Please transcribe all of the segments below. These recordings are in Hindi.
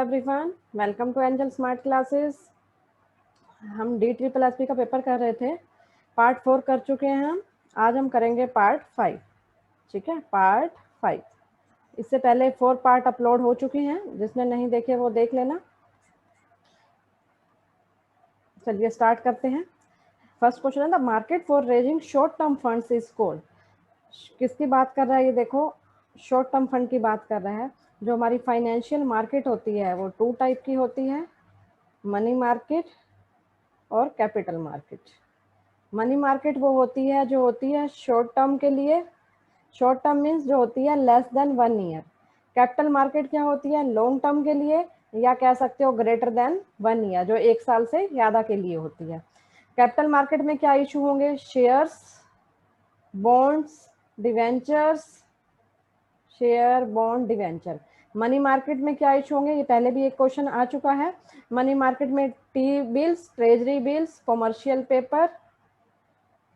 Everyone, welcome to Angel Smart Classes. हम DSSS का पेपर कर रहे थे, पार्ट 4 कर चुके हैं हम। आज हम करेंगे पार्ट 5। ठीक है, पार्ट 5। इससे पहले 4 पार्ट अपलोड हो चुके हैं, जिसने नहीं देखे वो देख लेना। चलिए स्टार्ट करते हैं। फर्स्ट क्वेश्चन है, the market for raising short term funds is called. किसकी बात कर रहा है ये देखो, शॉर्ट टर्म फंड की बात कर रहा है। जो हमारी फाइनेंशियल मार्केट होती है वो 2 टाइप की होती है, मनी मार्केट और कैपिटल मार्केट। मनी मार्केट वो होती है जो होती है शॉर्ट टर्म के लिए, शॉर्ट टर्म मीन्स जो होती है less than 1 year. Capital market क्या होती है, लॉन्ग टर्म के लिए, या कह सकते हो ग्रेटर देन 1 ईयर, जो 1 साल से ज़्यादा के लिए होती है। कैपिटल मार्केट में क्या इशू होंगे, shares, bonds, debentures, share, bond, debenture. Money market में क्या इशू होंगे, ये पहले भी एक क्वेश्चन आ चुका है। मनी मार्केट में T bills, treasury bills, commercial paper,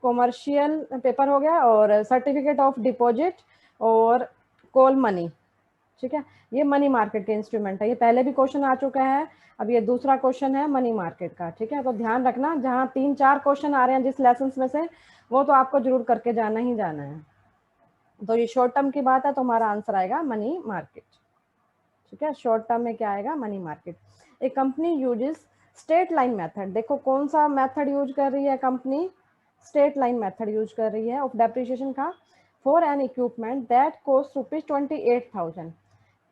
commercial paper हो गया, और सर्टिफिकेट ऑफ डिपॉजिट और कॉल मनी। ठीक है, ये मनी मार्केट के इंस्ट्रूमेंट है। ये पहले भी क्वेश्चन आ चुका है, अब ये दूसरा क्वेश्चन है मनी मार्केट का। ठीक है, तो ध्यान रखना, जहाँ 3-4 क्वेश्चन आ रहे हैं जिस लेसन में से, वो तो आपको जरूर करके जाना ही जाना है। तो ये शॉर्ट टर्म की बात है, तो हमारा आंसर आएगा मनी मार्केट। ठीक है, शॉर्ट टर्म में क्या आएगा, मनी मार्केट। एक company uses straight line method. देखो कौन सा मेथड यूज कर रही है company, straight line method use कर रही है ऑफ डेप्रिसिएशन का, for an equipment that cost ₹28,000।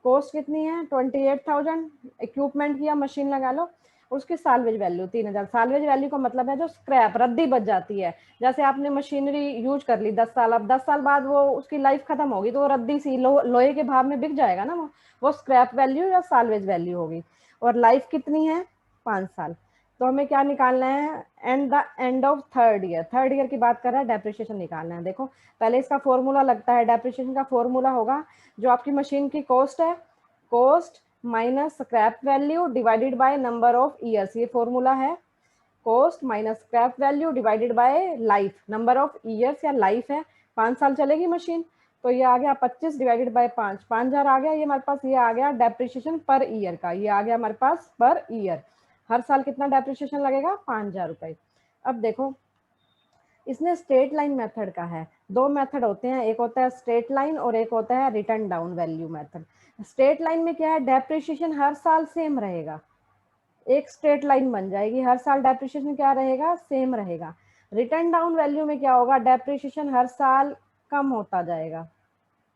Cost कितनी है, 28,000। इक्विपमेंट की या मशीन लगा लो, उसकी साल्वेज वैल्यू 3,000। साल्वेज वैल्यू का मतलब है जो स्क्रैप, रद्दी बच जाती है। जैसे आपने मशीनरी यूज कर ली 10 साल, अब 10 साल बाद वो उसकी लाइफ खत्म होगी, तो वो रद्दी सी लोहे के भाव में बिक जाएगा ना, वो स्क्रैप वैल्यू या साल्वेज वैल्यू होगी। और लाइफ कितनी है, 5 साल। तो हमें क्या निकालना है, end of third year. Third year की बात कर रहा है, डेप्रिसिएशन निकालना है। देखो पहले इसका फॉर्मूला लगता है, डेप्रिसिएशन का फॉर्मूला होगा, जो आपकी मशीन की कॉस्ट है, cost minus scrap value divided by number of years. ये फॉर्मूला है, cost minus scrap value divided by life, number of years या लाइफ है, 5 साल चलेगी मशीन। तो ये आ गया 25 डिवाइडेड बाय 5, 5,000 आ गया। ये हमारे पास ये आ गया डेप्रिसिएशन पर ईयर का, ये आ गया हमारे पास पर ईयर। हर साल कितना डेप्रिसिएशन लगेगा, 5,000 रुपए। अब देखो इसने स्ट्रेट लाइन मेथड का है, 2 मेथड होते हैं, एक होता है स्ट्रेट लाइन और एक होता है return down value method. Straight line में क्या है, डेप्रिसिएशन हर साल सेम रहेगा, एक स्ट्रेट लाइन बन जाएगी, हर साल डेप्रिसिएशन क्या रहेगा, सेम रहेगा। रिटर्न डाउन वैल्यू में क्या होगा, डेप्रिसिएशन हर साल कम होता जाएगा।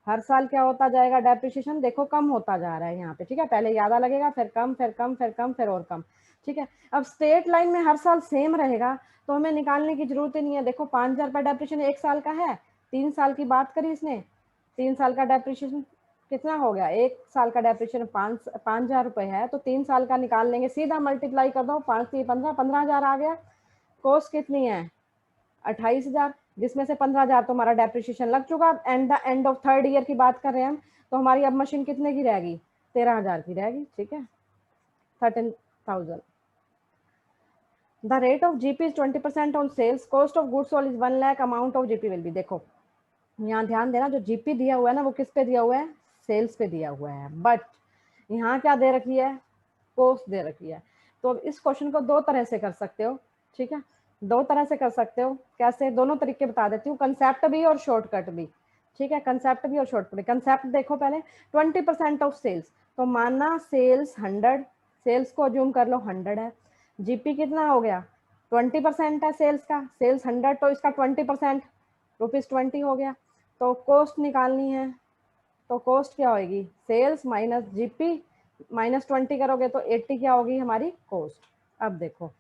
हर साल क्या होता जाएगा, डेप्रिसिएशन देखो कम होता जा रहा है यहाँ पे। ठीक है, पहले ज्यादा लगेगा, फिर कम, फिर कम, फिर कम, फिर और कम। ठीक है, अब स्ट्रेट लाइन में हर साल सेम रहेगा, तो हमें निकालने की जरूरत ही नहीं है। देखो 5,000 रुपये डेप्रिसिएशन 1 साल का है, 3 साल की बात करी इसने, 3 साल का डेप्रिसिएशन कितना हो गया, 1 साल का डेप्रिसिएशन 5,000 रुपये है, तो 3 साल का निकाल लेंगे, सीधा मल्टीप्लाई कर दो, 5 से 15, 15,000 आ गया। कॉस्ट कितनी है, 28,000, जिसमें से 15,000 तो हमारा डेप्रिसिएशन लग चुका। एंड ऑफ थर्ड ईयर की बात कर रहे हैं हम, तो हमारी अब मशीन कितने की रहेगी, 13,000 की रहेगी। ठीक है, 13,000। The rate of GP is 20% on sales, cost of goods sold is 1 lakh, amount of GP will be. देखो यहाँ ध्यान देना, जो जीपी दिया हुआ है ना, वो किस पे दिया हुआ है, सेल्स पे दिया हुआ है, बट यहाँ क्या दे रखी है, कॉस्ट दे रखी है। तो इस क्वेश्चन को 2 तरह से कर सकते हो। ठीक है, 2 तरह से कर सकते हो, कैसे, दोनों तरीके बता देती हूँ, कंसेप्ट भी और शॉर्टकट भी। ठीक है, कंसेप्ट भी और शॉर्टकट भी। कंसेप्ट देखो पहले, 20% ऑफ सेल्स, तो मानना सेल्स 100, सेल्स को अज्यूम कर लो 100 है, जीपी कितना हो गया, 20% है सेल्स का, सेल्स 100, तो इसका 20% ₹20 हो गया। तो कॉस्ट निकालनी है, तो कॉस्ट क्या होगी, सेल्स माइनस जीपी, -20 करोगे तो 80 क्या होगी हमारी कॉस्ट। अब देखो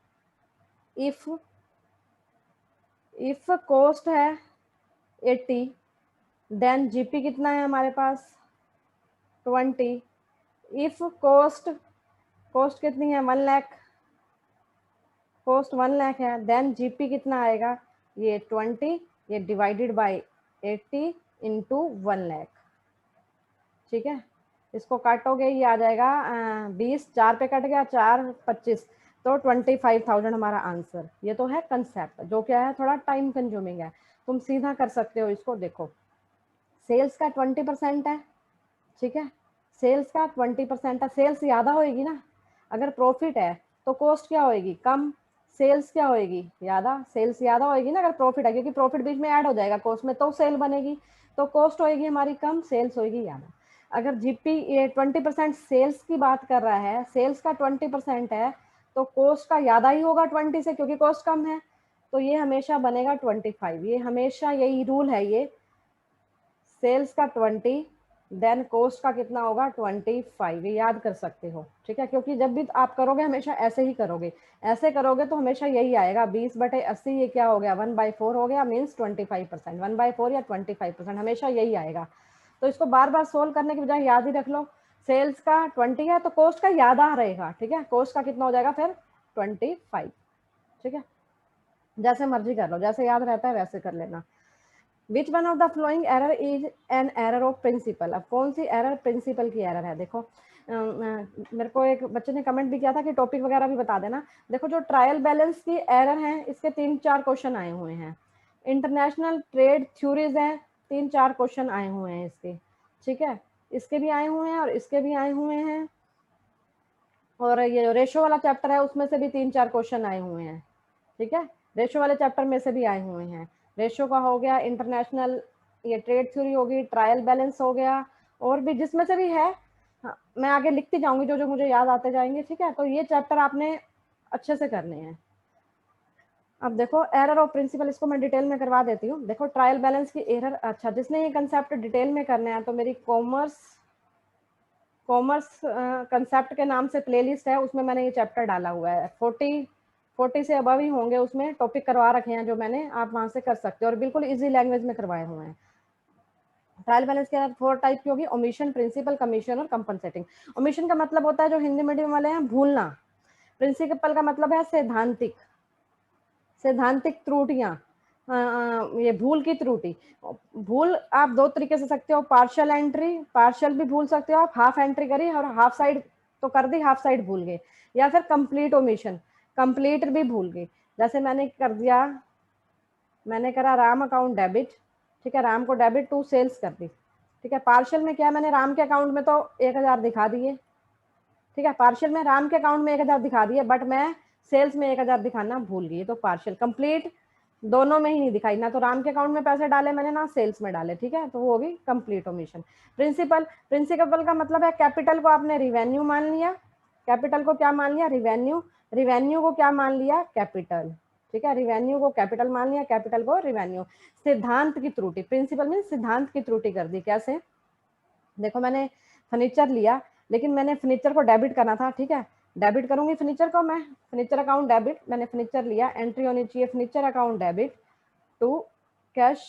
इफ कॉस्ट है 80, देन जीपी कितना है हमारे पास 20। इफ कॉस्ट कितनी है 1 लाख, कॉस्ट 1 लाख है, देन जीपी कितना आएगा, ये 20, ये डिवाइडेड बाय 80 इंटू 1 लाख। ठीक है, इसको काटोगे ये आ जाएगा 20, 4 पे कट गया, 4 25, तो 25,000 हमारा आंसर। ये तो है कंसेप्ट, जो क्या है थोड़ा टाइम कंज्यूमिंग है, तुम सीधा कर सकते हो इसको। देखो सेल्स का 20% है, ठीक है, सेल्स का 20% है, सेल्स ज़्यादा होएगी ना, अगर प्रॉफिट है तो कॉस्ट क्या होएगी, कम, सेल्स क्या होएगी, ज़्यादा, सेल्स ज़्यादा होएगी ना अगर प्रॉफिट है, क्योंकि प्रॉफिट बीच में ऐड हो जाएगा कॉस्ट में, तो सेल बनेगी, तो कॉस्ट होएगी हमारी कम, सेल्स होएगी ज़्यादा। अगर जीपी ये 20% सेल्स की बात कर रहा है, सेल्स का 20% है, तो कॉस्ट का ज़्यादा ही होगा 20 से, क्योंकि कॉस्ट कम है, तो ये हमेशा बनेगा 25, ये हमेशा यही रूल है, ये सेल्स का 20 देन कॉस्ट का कितना होगा 25, ये याद कर सकते हो, ठीक है, क्योंकि जब भी आप करोगे हमेशा ऐसे ही करोगे, ऐसे करोगे तो हमेशा यही आएगा 20/80, ये क्या हो गया 1/4 हो गया, मीन्स 25%, 1/4 या 25%, हमेशा यही आएगा। तो इसको बार बार सोल्व करने की बजाय याद ही रख लो, सेल्स का 20 है तो कॉस्ट का ज्यादा रहेगा, ठीक है, कॉस्ट का कितना हो जाएगा फिर 25, ठीक है, जैसे मर्जी कर लो, जैसे याद रहता है वैसे कर लेना। Which one of the following error is an error of principle, अब कौन सी एरर प्रिंसिपल की एरर है, देखो मेरे को एक बच्चे ने कमेंट भी किया था कि टॉपिक वगैरह भी बता देना। देखो जो ट्रायल बैलेंस की एरर है इसके 3-4 क्वेश्चन आए हुए हैं, इंटरनेशनल ट्रेड थ्योरीज है 3-4 क्वेश्चन आए हुए हैं इसके, ठीक है, इसके भी आए हुए हैं और इसके भी आए हुए हैं, और ये जो रेशो वाला चैप्टर है उसमें से भी 3-4 क्वेश्चन आए हुए हैं, ठीक है, रेशो वाले चैप्टर में से भी आए हुए हैं, रेशो का हो गया, इंटरनेशनल ये ट्रेड थ्योरी होगी, ट्रायल बैलेंस हो गया, और भी जिसमें से भी है, हाँ, मैं आगे लिखती जाऊंगी जो जो मुझे याद आते जाएंगे, ठीक है, तो ये चैप्टर आपने अच्छे से करने हैं। अब देखो एरर ऑफ प्रिंसिपल, इसको मैं डिटेल में करवा देती हूँ। देखो ट्रायल बैलेंस की एरर, अच्छा जिसने ये कंसेप्ट डिटेल में करना है तो मेरी कॉमर्स कंसेप्ट के नाम से प्लेलिस्ट है, उसमें मैंने ये चैप्टर डाला हुआ है, 40 से अबव ही होंगे, उसमें टॉपिक करवा रखे हैं जो मैंने, आप वहां से कर सकते हो, और बिल्कुल इजी लैंग्वेज में करवाए हुए हैं। ट्रायल बैलेंस के 4 टाइप की होगी, ओमिशन, प्रिंसिपल, कमीशन और कंपनसेटिंग। ओमिशन का मतलब होता है जो हिंदी मीडियम वाले हैं भूलना, प्रिंसिपल का मतलब है सैद्धांतिक, सैद्धांतिक त्रुटियां, ये भूल की त्रुटि, भूल आप 2 तरीके से सकते हो, पार्शियल एंट्री, पार्शियल भी भूल सकते हो आप, हाफ एंट्री करी और हाफ साइड तो कर दी, हाफ साइड भूल गए, या फिर कंप्लीट ओमिशन, कंप्लीट भी भूल गए, जैसे मैंने कर दिया, मैंने करा राम अकाउंट डेबिट, ठीक है, राम को डेबिट टू सेल्स कर दी, ठीक है, पार्शियल में क्या, मैंने राम के अकाउंट में तो 1000 दिखा दिए, ठीक है, पार्शियल में राम के अकाउंट में 1000 दिखा दिए, बट मैं सेल्स में 1000 दिखाना भूल गई, तो पार्शियल, कंप्लीट दोनों में ही नहीं दिखाई, ना तो राम के अकाउंट में पैसे डाले मैंने, ना सेल्स में डाले, ठीक है, तो वो होगी कंप्लीट ओमिशन। प्रिंसिपल, प्रिंसिपल का मतलब है कैपिटल को आपने रिवेन्यू मान लिया, कैपिटल को क्या मान लिया, रिवेन्यू, रिवेन्यू को क्या मान लिया, कैपिटल, ठीक है, रिवेन्यू को कैपिटल मान लिया, कैपिटल को रिवेन्यू। सिद्धांत की त्रुटि, प्रिंसिपल में सिद्धांत की त्रुटि कर दी, कैसे, देखो मैंने फर्नीचर लिया, लेकिन मैंने फर्नीचर को डेबिट करना था, ठीक है, डेबिट करूंगी फर्नीचर को मैं, फर्नीचर अकाउंट डेबिट, मैंने फर्नीचर लिया, एंट्री होनी चाहिए furniture account debit to cash,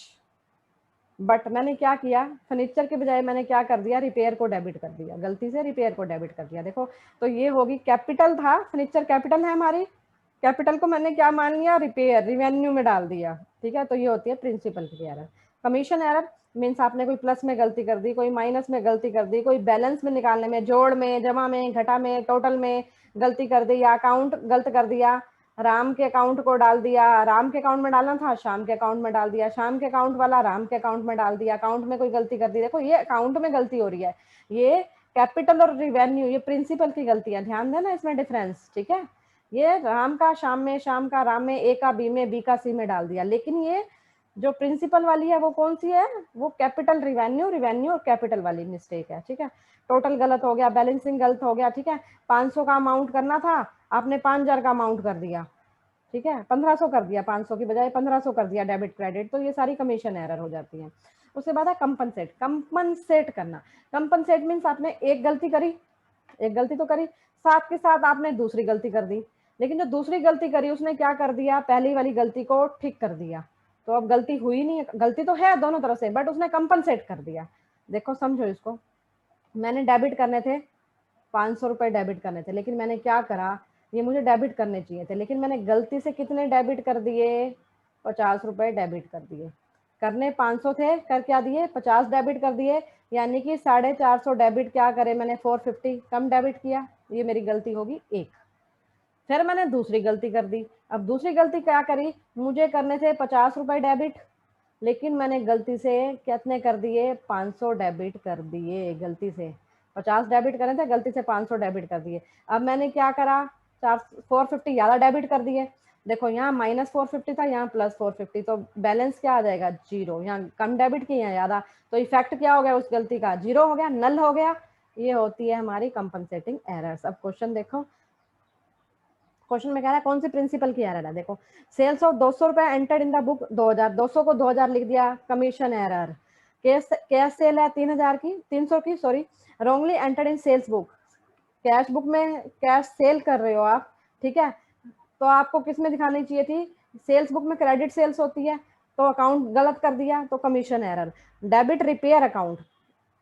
but मैंने क्या किया, फर्नीचर के बजाय मैंने क्या कर दिया, रिपेयर को डेबिट कर दिया, गलती से रिपेयर को डेबिट कर दिया, देखो, तो ये होगी, कैपिटल था, फर्नीचर कैपिटल है हमारी, कैपिटल को मैंने क्या मान लिया, रिपेयर, रिवेन्यू में डाल दिया, ठीक है, तो ये होती है प्रिंसिपल की एरर। कमीशन एरर मीन्स आपने कोई प्लस में गलती कर दी, कोई माइनस में गलती कर दी, कोई बैलेंस में निकालने में, जोड़ में, जमा में, घटा में, टोटल में गलती कर दी, या अकाउंट गलत कर दिया, राम के अकाउंट को डाल दिया, राम के अकाउंट में डालना था श्याम के अकाउंट में डाल दिया, श्याम के अकाउंट वाला राम के अकाउंट में डाल दिया, अकाउंट में कोई गलती कर दी, देखो ये अकाउंट में गलती हो रही है, ये कैपिटल और रिवेन्यू ये प्रिंसिपल की गलती है, ध्यान देना इसमें डिफरेंस, ठीक है, ये राम का श्याम में, श्याम का राम में, ए का बी में, बी का सी में डाल दिया, लेकिन ये जो प्रिंसिपल वाली है वो कौन सी है, वो कैपिटल, रिवेन्यू, रिवेन्यू और कैपिटल वाली मिस्टेक है, ठीक है, टोटल गलत हो गया, बैलेंसिंग गलत हो गया, ठीक है, 500 का अमाउंट करना था, आपने 5000 का अमाउंट कर दिया, ठीक है, 1500 कर दिया, 500 की बजाय 1500 कर दिया डेबिट क्रेडिट, तो ये सारी कमीशन एरर हो जाती है। उसके बाद है कंपनसेट, कंपनसेट करना, कंपनसेट मीन्स आपने एक गलती करी, एक गलती तो करी, साथ के साथ आपने दूसरी गलती कर दी, लेकिन जो दूसरी गलती करी उसने क्या कर दिया, पहली वाली गलती को ठीक कर दिया, तो अब गलती हुई नहीं, गलती तो है दोनों तरफ से, बट उसने कंपनसेट कर दिया। देखो समझो इसको, मैंने डेबिट करने थे 500 रुपए डेबिट करने थे, लेकिन मैंने क्या करा, ये मुझे डेबिट करने चाहिए थे, लेकिन मैंने गलती से कितने डेबिट कर दिए, 50 रुपए डेबिट कर दिए, करने 500 थे, कर क्या दिए, 50 डेबिट कर दिए, यानी कि 450 डेबिट क्या करे मैंने, 450 कम डेबिट किया, ये मेरी गलती होगी एक। फिर मैंने दूसरी गलती कर दी, अब दूसरी गलती क्या करी, मुझे करने थे 50 रुपए डेबिट, लेकिन मैंने गलती से कितने कर दिए, 500 डेबिट कर दिए गलती से, 50 डेबिट करे थे, गलती से 500 डेबिट कर दिए। अब मैंने क्या करा, 450 ज़्यादा डेबिट कर दिए। देखो यहाँ -450 था, यहाँ +450, तो बैलेंस क्या आ जाएगा, 0। यहाँ कम डेबिट किए हैं ज़्यादा, तो इफेक्ट क्या हो गया उस गलती का, 0 हो गया, नल हो गया। ये होती है हमारी कंपनसेटिंग एरर्स। अब क्वेश्चन देखो, क्वेश्चन में कह रहा है कौन सी प्रिंसिपल की एरर है। देखो, सेल्स ऑफ 200 रुपए एंटर्ड इन द बुक 2000, 200 को 2000 लिख दिया, कमीशन एरर। कैश सेल है 3000 की, 300 की, sorry, wrongly entered in sales book. Cash book में कैश सेल कर रहे हो आप, ठीक है, तो आपको किस में दिखानी चाहिए थी, सेल्स बुक में क्रेडिट सेल्स होती है, तो अकाउंट गलत कर दिया, तो commission error. Debit repair account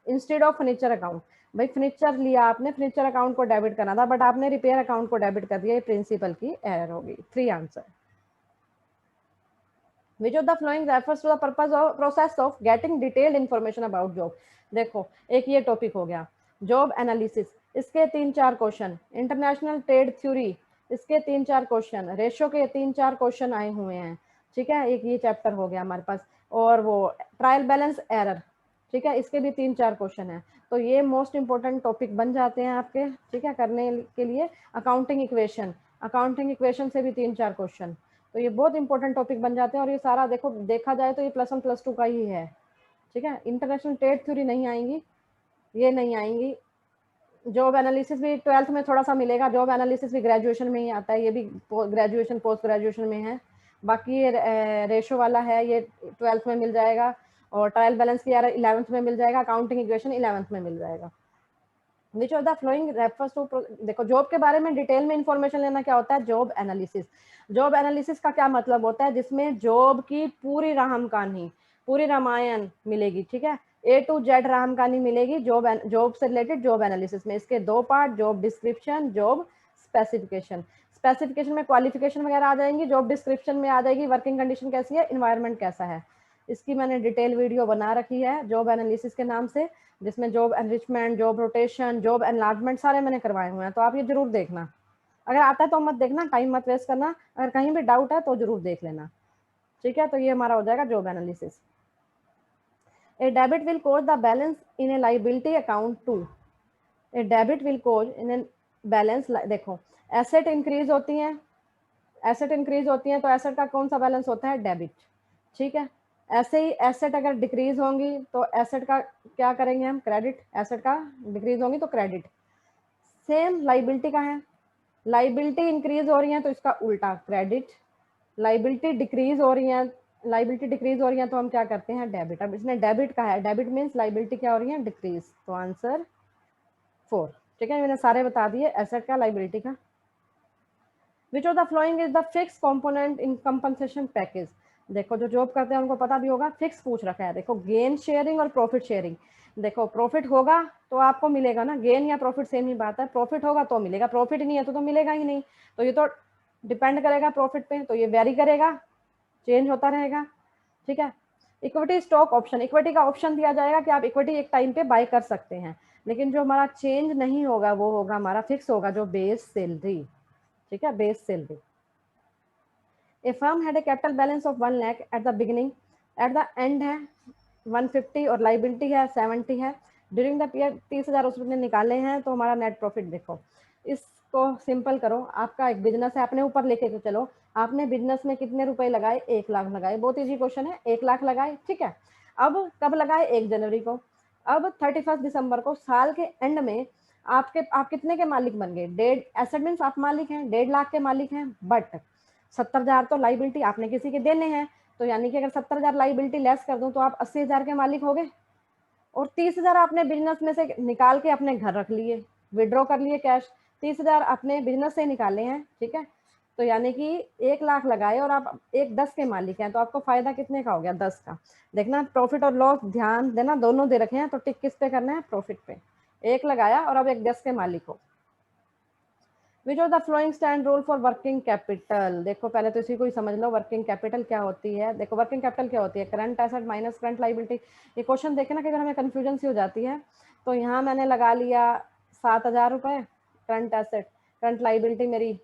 instead of furniture account. भाई फर्नीचर लिया आपने, फर्नीचर अकाउंट को डेबिट करना था, बट आपने रिपेयर अकाउंट को डेबिट कर दिया, ये प्रिंसिपल की एरर होगी। 3 answer. Which of the following refers to the purpose of process of getting detailed information about job. देखो, एक ये टॉपिक हो गया जॉब एनालिसिस, इसके 3-4 क्वेश्चन। इंटरनेशनल ट्रेड थ्योरी, इसके 3-4 क्वेश्चन। रेशो के 3-4 क्वेश्चन आए हुए हैं, ठीक है, एक ये चैप्टर हो गया हमारे पास। और वो ट्रायल बैलेंस एरर, ठीक है, इसके भी 3-4 क्वेश्चन है। तो ये मोस्ट इंपॉर्टेंट टॉपिक बन जाते हैं आपके, ठीक है, करने के लिए। अकाउंटिंग इक्वेशन, अकाउंटिंग इक्वेशन से भी 3-4 क्वेश्चन, तो ये बहुत इंपॉर्टेंट टॉपिक बन जाते हैं। और ये सारा देखो, देखा जाए तो ये +1 +2 का ही है, ठीक है। इंटरनेशनल ट्रेड थ्योरी नहीं आएंगी, ये नहीं आएंगी। जॉब एनालिसिस भी 12th में थोड़ा सा मिलेगा, जॉब एनालिसिस भी ग्रेजुएशन में ही आता है, ये भी ग्रेजुएशन पोस्ट ग्रेजुएशन में है। बाकी ये रेशो वाला है, ये 12th में मिल जाएगा। और ट्रायल बैलेंस की 11th में मिल जाएगा। अकाउंटिंग इक्वेशन 11th में मिल जाएगा। Which of the following refers to, देखो जॉब के बारे में डिटेल में इंफॉर्मेशन लेना क्या होता है, जॉब एनालिसिस। जॉब एनालिसिस का क्या मतलब होता है, जिसमें जॉब की पूरी राम कहानी, पूरी रामायण मिलेगी, ठीक है, A to Z राम कहानी मिलेगी जॉब से रिलेटेड जॉब एनालिसिस में। इसके 2 part, job description, job specification. Specification में क्वालिफिकेशन वगैरह आ जाएंगी, जॉब डिस्क्रिप्शन में आ जाएगी वर्किंग कंडीशन कैसी है, इन्वायरमेंट कैसा है। इसकी मैंने डिटेल वीडियो बना रखी है जॉब एनालिसिस के नाम से, जिसमें job enrichment, job rotation, job enlargement सारे मैंने करवाए हुए हैं, तो आप ये जरूर देखना। अगर आता है तो मत देखना, टाइम मत वेस्ट करना, अगर कहीं भी डाउट है तो जरूर देख लेना, ठीक है। तो ये हमारा हो जाएगा job analysis. A debit will cause the balance in a liability account to, a debit will cause in a balance, देखो एसेट इंक्रीज होती हैं, एसेट इंक्रीज होती हैं, तो एसेट का कौन सा बैलेंस होता है, डेबिट, ठीक है। ऐसे ही एसेट अगर डिक्रीज होंगी तो एसेट का क्या करेंगे हम, क्रेडिट। एसेट का डिक्रीज होंगी तो क्रेडिट। सेम लाइबिलिटी का है, लाइबिलिटी इंक्रीज हो रही है तो इसका उल्टा क्रेडिट। लाइबिलिटी डिक्रीज हो रही है, लाइबिलिटी डिक्रीज हो रही है तो हम क्या करते हैं, डेबिट। अब इसने डेबिट का है, डेबिट मीन्स लाइबिलिटी क्या हो रही है, डिक्रीज, तो आंसर 4, ठीक है। मैंने सारे बता दिए, एसेट का, लाइबिलिटी का। विच of the following is the fix component in compensation package. देखो जो जॉब करते हैं उनको पता भी होगा, फिक्स पूछ रखा है। देखो गेन शेयरिंग और प्रॉफिट शेयरिंग। देखो प्रॉफिट होगा तो आपको मिलेगा ना, गेन या प्रॉफिट सेम ही बात है, प्रॉफिट होगा तो मिलेगा, प्रॉफिट नहीं है तो मिलेगा ही नहीं। तो ये तो डिपेंड करेगा प्रॉफिट पे, तो ये वेरी करेगा, चेंज होता रहेगा, ठीक है। इक्विटी स्टॉक ऑप्शन, इक्विटी का ऑप्शन दिया जाएगा कि आप इक्विटी एक टाइम पे बाय कर सकते हैं, लेकिन जो हमारा चेंज नहीं होगा वो होगा हमारा फिक्स होगा, जो बेस सैलरी, ठीक है, base salary. A firm had a capital balance of 1 lakh at the beginning, at the end है 150 और लाइबिलिटी है 70 है। ड्यूरिंग द पीरियड 30,000 उसने निकाले हैं, तो हमारा नेट प्रॉफिट देखो। इसको सिंपल करो, आपका एक बिजनेस है, अपने ऊपर लेके तो चलो, आपने बिजनेस में कितने रुपए लगाए, 1 लाख लगाए, बहुत ईजी क्वेश्चन है, 1 लाख लगाए, ठीक है। अब कब लगाए, 1 जनवरी को। अब 31 दिसंबर को, साल के एंड में आप कितने के मालिक बन गए, 1.5, एसेट मीन्स आप मालिक हैं, 1.5 लाख के मालिक हैं, बट 70,000 तो लाइबिलिटी आपने किसी के देने हैं, तो यानी कि अगर 70,000 लाइबिलिटी लेस कर दूं तो आप 80,000 के मालिक हो गए। और 30,000 आपने बिजनेस में से निकाल के अपने घर रख लिए, विड्रॉ कर लिए कैश, 30,000 अपने बिजनेस से निकाले हैं, ठीक है। तो यानी कि 1 लाख लगाए और आप 10 के मालिक हैं, तो आपको फायदा कितने का हो गया, 10 का। देखना प्रॉफिट और लॉस ध्यान देना, दोनों दे रखे हैं, तो टिक किस पे करना है, प्रॉफिट पे। 1 लगाया और अब 10 के मालिक हो। विच of the flowing stand rule for working capital. देखो पहले तो इसी को ही समझ लो, वर्किंग कैपिटल क्या होती है। देखो वर्किंग कैपिटल क्या होती है, current asset minus current liability. ये क्वेश्चन देखे ना कि अगर हमें कंफ्यूजन सी हो जाती है, तो यहाँ मैंने लगा लिया 7,000 रुपये करंट एसेट, करंट लाइबिलिटी मेरी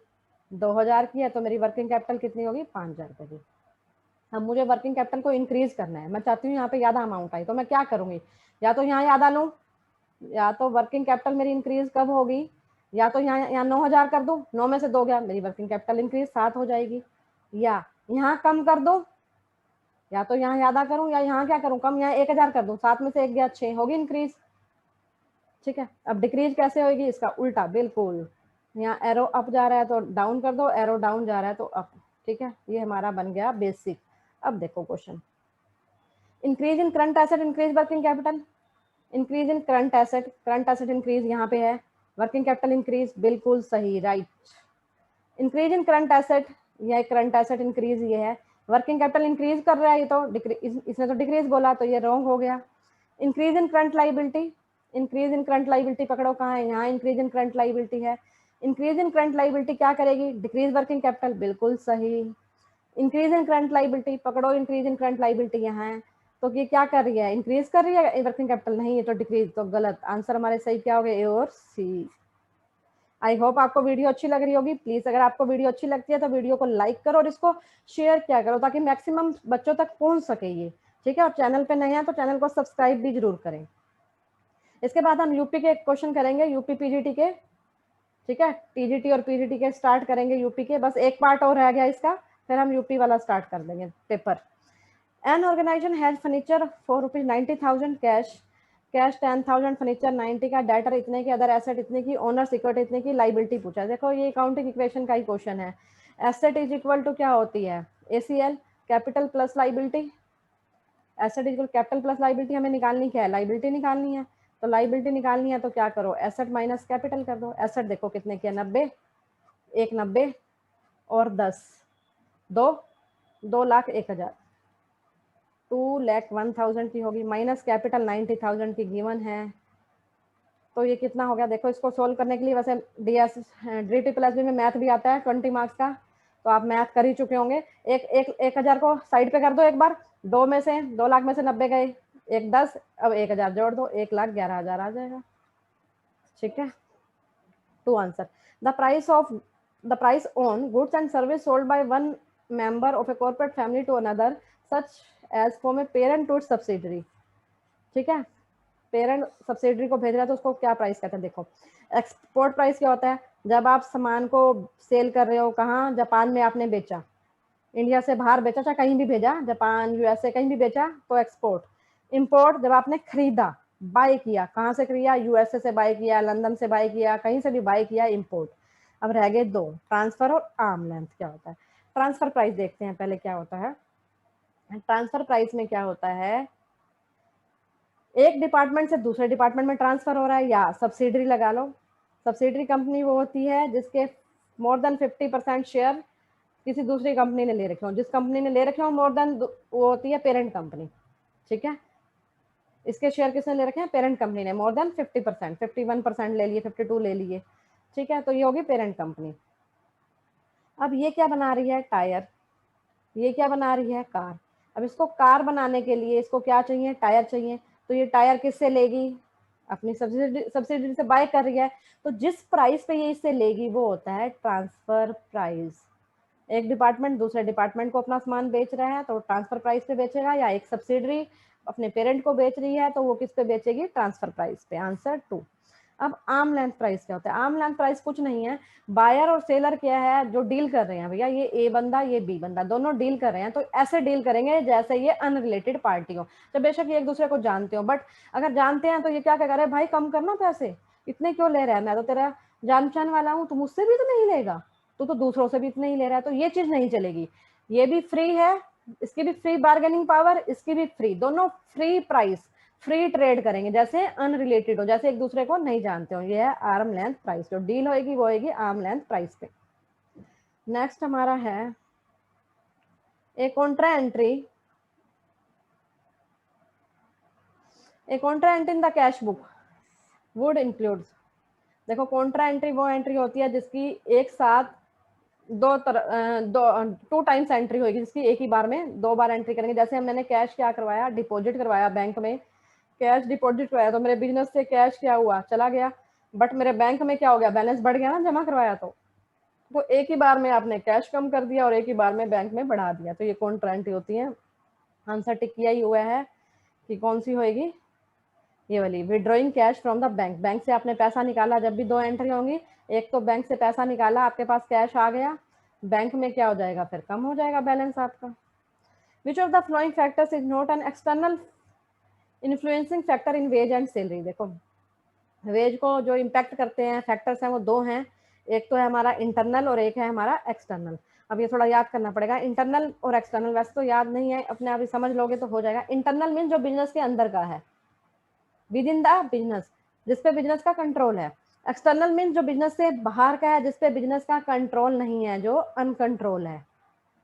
2,000 की है, तो मेरी वर्किंग कैपिटल कितनी होगी, 5,000 रुपये की। अब मुझे वर्किंग कैपिटल को इंक्रीज करना है, मैं चाहती हूँ यहाँ पे ज़्यादा अमाउंट आई, तो मैं क्या करूँगी, या तो यहाँ ज़्यादा लूँ या तो वर्किंग कैपिटल मेरी इंक्रीज कब होगी, या तो यहाँ 9,000 कर दूं, 9 में से 2 गया, मेरी वर्किंग कैपिटल इंक्रीज 7 हो जाएगी, या यहाँ कम कर दो, या तो यहाँ ज्यादा करूं या यहाँ क्या करूं कम, यहाँ 1,000 कर दूं, 7 में से 1 गया 6, होगी इंक्रीज। ठीक है, अब डिक्रीज कैसे होगी, इसका उल्टा बिल्कुल, यहाँ एरो अप जा रहा है तो डाउन कर दो, एरो डाउन जा रहा है तो अप। ठीक है, ये हमारा बन गया बेसिक। अब देखो question, increase in current asset increase working capital, increase in current asset increase यहाँ पे है, वर्किंग कैपिटल इंक्रीज, बिल्कुल सही, right. Increase in current asset, ये करंट एसेट इंक्रीज ये है, वर्किंग कैपिटल इंक्रीज कर रहा है, ये तो इसने तो डिक्रीज बोला तो ये रॉन्ग हो गया। Increase in current liability, increase in current liability पकड़ो कहाँ है, यहाँ इंक्रीज इन करंट लाइबिलिटी है, इंक्रीज इन करंट लाइबिलिटी क्या करेगी, डिक्रीज वर्किंग कैपिटल, बिल्कुल सही। इंक्रीज इन करंट लाइबिलिटी पकड़ो, इंक्रीज इन करंट लाइबिलिटी यहाँ है, तो ये क्या कर रही है, इंक्रीज कर रही है वर्किंग कैपिटल, नहीं ये तो डिक्रीज, तो गलत आंसर हमारे सही क्या हो गए, ए और सी। आई होप आपको वीडियो अच्छी लग रही होगी। प्लीज अगर आपको वीडियो अच्छी लगती है तो वीडियो को लाइक करो और इसको शेयर किया करो ताकि मैक्सिमम बच्चों तक पहुंच सके ये। ठीक है, और चैनल पे नए हैं तो चैनल को सब्सक्राइब भी जरूर करें। इसके बाद हम यूपी के क्वेश्चन करेंगे, यूपी पीजीटी के। ठीक है, टीजीटी और पीजीटी के स्टार्ट करेंगे यूपी के, बस एक पार्ट और रह गया इसका, फिर हम यूपी वाला स्टार्ट कर देंगे paper. An organisation has furniture for ₹90,000 cash, cash 10,000, furniture 90 का, डेटर इतने की, अदर एसेट इतने की, ओनर इक्विटी इतने की, लाइबिलिटी पूछा। देखो ये अकाउंटिंग इक्वेशन का ही क्वेश्चन है। एसेट इज इक्वल टू क्या होती है, ACL, capital plus liability. Asset is equal capital plus liability, हमें निकालनी क्या है, लाइबिलिटी निकालनी है, तो लाइबिलिटी निकालनी है तो क्या करो, एसेट माइनस कैपिटल कर दो। एसेट देखो कितने की है, 90, 190 और 10, 2,02,01,000, 2,01,000 की होगी, माइनस कैपिटल 90,000 की गिवन है, तो ये कितना हो गया। देखो इसको सोल्व करने के लिए वैसे DSS में मैथ भी आता है 20 मार्क्स का, तो आप मैथ कर ही चुके होंगे। 1,000 को साइड पे कर दो एक बार, 2 लाख में से 90 गए, 10, अब 1,000 जोड़ दो, 1,11,000 आ जाएगा। ठीक है, two answer. The price on goods and service sold by one member of a corporate family to another such as from a parent to subsidiary. ठीक है, पेरेंट सब्सिडरी को भेज रहा है तो उसको क्या प्राइस कहते हैं, देखो एक्सपोर्ट प्राइस क्या होता है, जब आप सामान को सेल कर रहे हो, कहाँ, जापान में आपने बेचा, इंडिया से बाहर बेचा, चाहे कहीं भी भेजा, जापान यूएसए कहीं भी बेचा तो एक्सपोर्ट। इंपोर्ट जब आपने खरीदा, बाय किया, कहाँ से खरीदा, यूएसए से बाय किया, लंदन से बाय किया, कहीं से भी बाय किया, इंपोर्ट। अब रह गए 2, ट्रांसफर और आर्म लेंथ क्या होता है। ट्रांसफर प्राइस देखते हैं पहले क्या होता है। ट्रांसफर प्राइस में क्या होता है, एक डिपार्टमेंट से दूसरे डिपार्टमेंट में ट्रांसफर हो रहा है, या सब्सिडरी लगा लो। सब्सिडरी कंपनी वो होती है जिसके मोर देन 50% शेयर किसी दूसरी कंपनी ने ले रखे हो, जिस कंपनी ने ले रखे हो मोर देन, वो होती है पेरेंट कंपनी। ठीक है, इसके शेयर किसने ले रखे हैं, पेरेंट कंपनी ने, मोर देन 50%, 51% ले लिए, 52 ले लिए। ठीक है, तो ये होगी पेरेंट कंपनी। अब ये क्या बना रही है, टायर, ये क्या बना रही है, कार। अब इसको कार बनाने के लिए इसको क्या चाहिए, टायर चाहिए, तो ये टायर किससे लेगी, अपनी सब्सिडी से बाय कर रही है, तो जिस प्राइस पे ये इससे लेगी वो होता है ट्रांसफर प्राइस। एक डिपार्टमेंट दूसरे डिपार्टमेंट को अपना सामान बेच रहा है तो ट्रांसफर प्राइस पे बेचेगा, या एक सब्सिडरी अपने पेरेंट को बेच रही है तो वो किस पे बेचेगी, ट्रांसफर प्राइस पे। आंसर 2। अब आर्म लेंथ प्राइस क्या होता है, आर्म लेंथ प्राइस कुछ नहीं है, बायर और सेलर क्या है, जो डील कर रहे हैं भैया, ये ए बंदा ये बी बंदा दोनों डील कर रहे हैं, तो ऐसे डील करेंगे जैसे ये अनरिलेटेड पार्टी हो। तो बेशक ये एक दूसरे को जानते हो, बट अगर जानते हैं तो ये क्या कह रहे हैं, भाई कम करना पैसे, इतने क्यों ले रहा है, मैं तो तेरा जान पहचान वाला हूँ, तू मुझसे भी तो नहीं लेगा, तू तो दूसरों से भी इतना ही ले रहा है, तो ये चीज नहीं चलेगी। ये भी फ्री है, इसकी भी फ्री बार्गेनिंग पावर, इसकी भी फ्री, दोनों फ्री प्राइस, फ्री ट्रेड करेंगे जैसे अनरिलेटेड हो, जैसे एक दूसरे को नहीं जानते हो। ये है आर्म लेंथ प्राइस, जो डील होगी वो होगी आर्म लेंथ प्राइस पे। नेक्स्ट हमारा है a contra entry, a contra entry in the cash book would includes. देखो कॉन्ट्रा एंट्री वो एंट्री होती है जिसकी एक साथ टू टाइम्स एंट्री होगी, जिसकी एक ही बार में 2 बार एंट्री करेंगे। जैसे मैंने कैश क्या करवाया, डिपॉजिट करवाया बैंक में, कैश डिपॉजिट करवाया तो मेरे बिजनेस से कैश क्या हुआ, चला गया, बट मेरे बैंक में क्या हो गया, बैलेंस बढ़ गया ना, जमा करवाया तो एक ही बार में आपने कैश कम कर दिया और एक ही बार में बैंक में बढ़ा दिया, तो ये कॉन्ट्रा एंट्री होती है। आंसर टिक किया ही हुआ है कि कौन सी होएगी, ये वाली withdrawing cash from the bank, bank से आपने पैसा निकाला, जब भी दो एंट्री होंगी, एक तो बैंक से पैसा निकाला, आपके पास कैश आ गया, बैंक में क्या हो जाएगा, फिर कम हो जाएगा बैलेंस आपका। Which of the following factors is not an external influencing factor in wage and salary. देखो वेज को जो इम्पैक्ट करते हैं फैक्टर्स हैं वो दो हैं, एक तो है हमारा इंटरनल और एक है हमारा एक्सटर्नल। अब ये थोड़ा याद करना पड़ेगा, इंटरनल और एक्सटर्नल, वैसे तो याद नहीं है, अपने आप ही समझ लोगे तो हो जाएगा। इंटरनल मीन जो बिजनेस के अंदर का है, विद इन द बिजनेस, जिसपे बिजनेस का कंट्रोल है। एक्सटर्नल मीन जो बिजनेस से बाहर का है, जिसपे बिजनेस का कंट्रोल नहीं है, जो अनकंट्रोल है,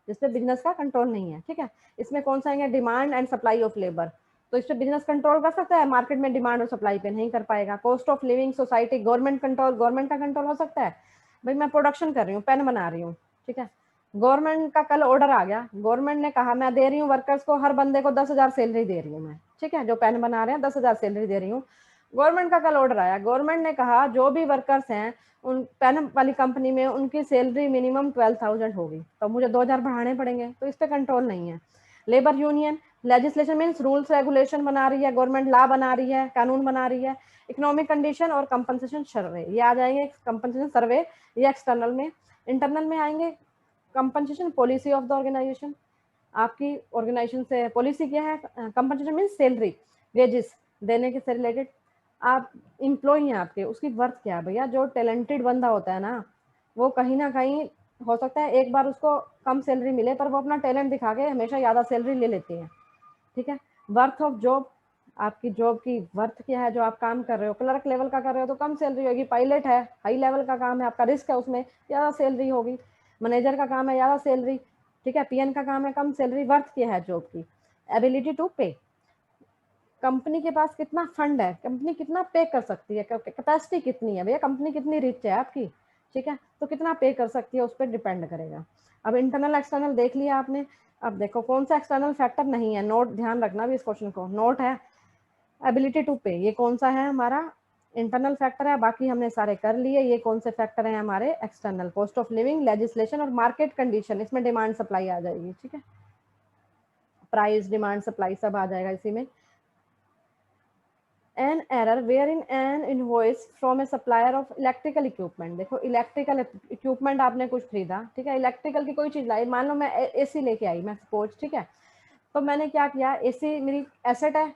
जिसपे बिजनेस का कंट्रोल नहीं है, ठीक है। इसमें कौन सा है, demand and supply of labour, तो इस पे बिजनेस कंट्रोल कर सकता है, मार्केट में डिमांड और सप्लाई पे नहीं कर पाएगा। Cost of living, society, government control, government का कंट्रोल हो सकता है, भाई मैं प्रोडक्शन कर रही हूँ, पेन बना रही हूँ, ठीक है, गवर्नमेंट का कल ऑर्डर आ गया, गवर्नमेंट ने कहा मैं दे रही हूँ वर्कर्स को, हर बंदे को 10,000 सैलरी दे रही हूँ मैं, ठीक है, जो पेन बना रहे हैं 10,000 सैलरी दे रही हूँ। गवर्नमेंट का कल ऑर्डर आया, गवर्नमेंट ने कहा जो भी वर्कर्स हैं उन पेन वाली कंपनी में उनकी सैलरी मिनिमम 12,000 होगी, तो मुझे 2,000 बढ़ाने पड़ेंगे, तो इस पर कंट्रोल नहीं है। Labour union, legislation means rules regulation बना रही है गवर्नमेंट, लॉ बना रही है, कानून बना रही है। इकोनॉमिक कंडीशन और कंपनसेशन सर्वे, ये आ जाएंगे कंपनसेशन सर्वे, ये एक्सटर्नल में। इंटरनल में आएंगे compensation policy of the organisation, आपकी ऑर्गेनाइजेशन से पॉलिसी क्या है। कंपनसेशन मीन्स सैलरी, वेजेस देने के से रिलेटेड। आप एम्प्लॉय हैं आपके, उसकी वर्थ क्या है भैया, जो टैलेंटेड बंदा होता है ना, वो कहीं ना कहीं हो सकता है एक बार उसको कम सैलरी मिले, पर वो अपना टैलेंट दिखा के हमेशा ज़्यादा सैलरी ले लेते हैं, ठीक है। वर्थ ऑफ जॉब, आपकी जॉब की वर्थ क्या है, जो आप काम कर रहे हो, क्लर्क लेवल का कर रहे हो तो कम सैलरी होगी, पायलट है हाई लेवल का काम है, आपका रिस्क है उसमें, ज़्यादा सैलरी होगी, मैनेजर का काम है ज़्यादा सैलरी, ठीक है, पीएन का काम है कम सैलरी। वर्थ क्या है जॉब की। एबिलिटी टू पे, कंपनी के पास कितना फंड है, कंपनी कितना पे कर सकती है, कैपेसिटी कितनी है भैया, कंपनी कितनी रिच है आपकी, ठीक है, तो कितना पे कर सकती है उस पर डिपेंड करेगा। अब इंटरनल एक्सटर्नल देख लिया आपने, अब देखो कौन सा एक्सटर्नल फैक्टर नहीं है, नोट ध्यान रखना भी इस क्वेश्चन को, नोट है एबिलिटी टू पे, ये कौन सा है हमारा इंटरनल फैक्टर है, बाकी हमने सारे कर लिए। ये कौन से फैक्टर हैं हमारे external, cost of living, legislation और मार्केट कंडीशन, इसमें डिमांड सप्लाई आ जाएगी, ठीक है, प्राइस डिमांड सप्लाई सब आ जाएगा इसी में। An error where in an invoice from a supplier of electrical equipment, देखो इलेक्ट्रिकल इक्विपमेंट आपने कुछ खरीदा, ठीक है, इलेक्ट्रिकल की कोई चीज लाई, मान लो मैं एसी लेके आई, मैं सपोज, ठीक है, तो मैंने क्या किया, एसी मेरी एसेट है,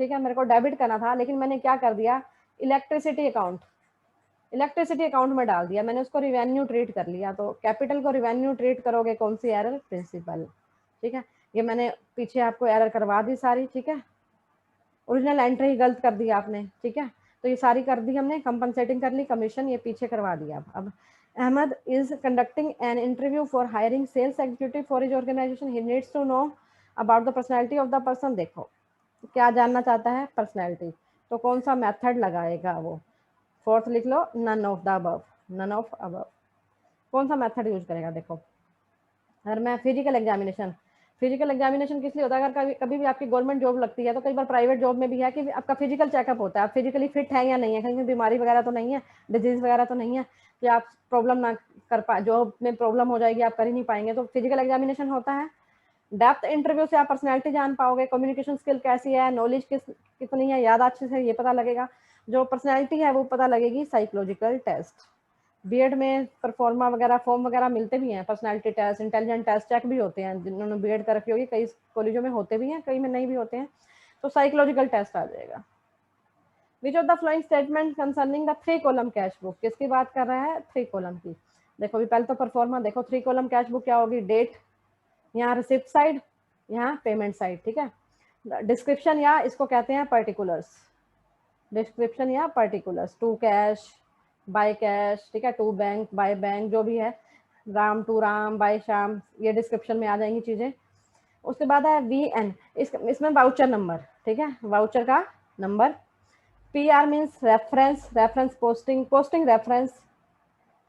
ठीक है, मेरे को डेबिट करना था, लेकिन मैंने क्या कर दिया, इलेक्ट्रिसिटी अकाउंट में डाल दिया, मैंने उसको रिवेन्यू ट्रीट कर लिया। तो कैपिटल को रिवेन्यू ट्रीट करोगे, कौन सी एरर, प्रिंसिपल, ठीक है, ये मैंने पीछे आपको एरर करवा दी सारी, ठीक है, ओरिजिनल एंट्री ही गलत कर दी आपने, ठीक है, तो ये सारी कर दी हमने, कंपनसेटिंग कर ली, कमीशन ये पीछे करवा दिया। अब Ahmed is conducting an interview for hiring sales executive for his organisation, he needs to know about the personality of the person. देखो क्या जानना चाहता है, पर्सनैलिटी, तो कौन सा मेथड लगाएगा वो, फोर्थ लिख लो, none of the above, none of above, कौन सा मेथड यूज करेगा। देखो अगर मैं फिजिकल एग्जामिनेशन किस लिए होता है, अगर कभी भी आपकी गवर्नमेंट जॉब लगती है, तो कई बार प्राइवेट जॉब में भी है कि आपका फिजिकल चेकअप होता है, आप फिजिकली फिट है या नहीं है, कहीं बीमारी वगैरह तो नहीं है, डिजीज वगैरह तो नहीं है कि आप प्रॉब्लम ना कर पाए, जॉब में प्रॉब्लम हो जाएगी, आप कर ही नहीं पाएंगे, तो फिजिकल एग्जामिनेशन होता है। डेप्थ इंटरव्यू से आप पर्सनैलिटी जान पाओगे, कम्युनिकेशन स्किल कैसी है, नॉलेज कितनी है, याद अच्छे से ये पता लगेगा, जो पर्सनैलिटी है वो पता लगेगी। साइकोलॉजिकल टेस्ट, बीएड में परफॉर्मा वगैरह फॉर्म वगैरह मिलते भी हैं, personality test, intelligent test check भी होते हैं, जिन्होंने बीएड कर रखी होगी, कई कॉलेजों में होते भी हैं, कई में नहीं भी होते हैं, तो साइकोलॉजिकल टेस्ट आ जाएगा। Which of the following statement concerning the 3 column cash book, किसकी बात कर रहा है, 3 कॉलम की। देखो भी पहले तो परफॉर्मा देखो, 3 कॉलम कैश बुक क्या होगी, डेट, यहाँ रिसिप्ट साइड, यहाँ पेमेंट साइड, ठीक है, डिस्क्रिप्शन या इसको कहते हैं पर्टिकुलर्स, डिस्क्रिप्शन या particulars, to cash, by cash, ठीक है, टू बैंक, बाय बैंक, जो भी है, राम टू राम, बाय शाम, ये डिस्क्रिप्शन में आ जाएंगी चीजें। उसके बाद है VN, इसमें वाउचर नंबर, ठीक है, वाउचर का number. PR means reference posting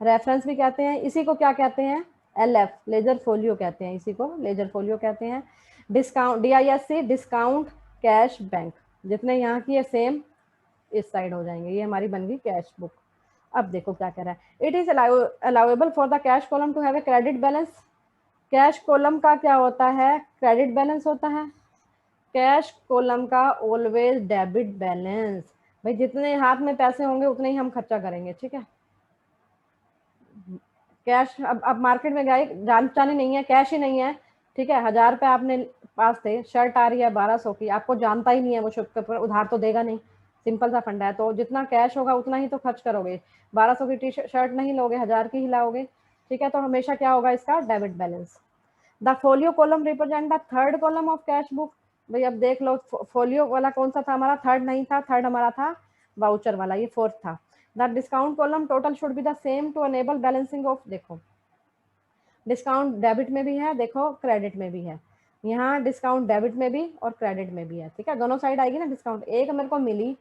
reference भी कहते हैं, इसी को क्या कहते हैं, LF लेजर फोलियो कहते हैं, इसी को लेजर फोलियो कहते हैं। Discount DISC discount cash bank, जितने यहाँ की है सेम इस साइड हो जाएंगे, ये हमारी बन गई कैश बुक। अब देखो क्या कह रहा है, it is allowable for the cash column to have a credit balance, cash column का क्या होता है, क्रेडिट बैलेंस होता है, कैश कॉलम का ऑलवेज डेबिट बैलेंस, भाई जितने हाथ में पैसे होंगे उतने ही हम खर्चा करेंगे, ठीक है। कैश अब मार्केट में गए, जान पहचानी नहीं है, कैश ही नहीं है, ठीक है, 1000 रुपये आपने पास थे, शर्ट आ रही है 1200 की, आपको जानता ही नहीं है वो शॉपकीपर, उधार तो देगा नहीं, सिंपल सा फंडा है, तो जितना कैश होगा उतना ही तो खर्च करोगे, 1200 की टी शर्ट नहीं लोगे, 1000 की ही लाओगे, ठीक है। तो हमेशा क्या होगा इसका, debit balance. The folio column represent the third column of cash book, भाई अब देख लो फोलियो वाला कौन सा था हमारा, थर्ड नहीं था, थर्ड हमारा था वाउचर वाला, ये फोर्थ था। The discount column total should be the same to enable balancing of, देखो डिस्काउंट डेबिट में भी है, देखो क्रेडिट में भी है, यहाँ डिस्काउंट डेबिट में भी और क्रेडिट में भी है, ठीक है, दोनों साइड आएगी ना डिस्काउंट, एक मेरे को मिली,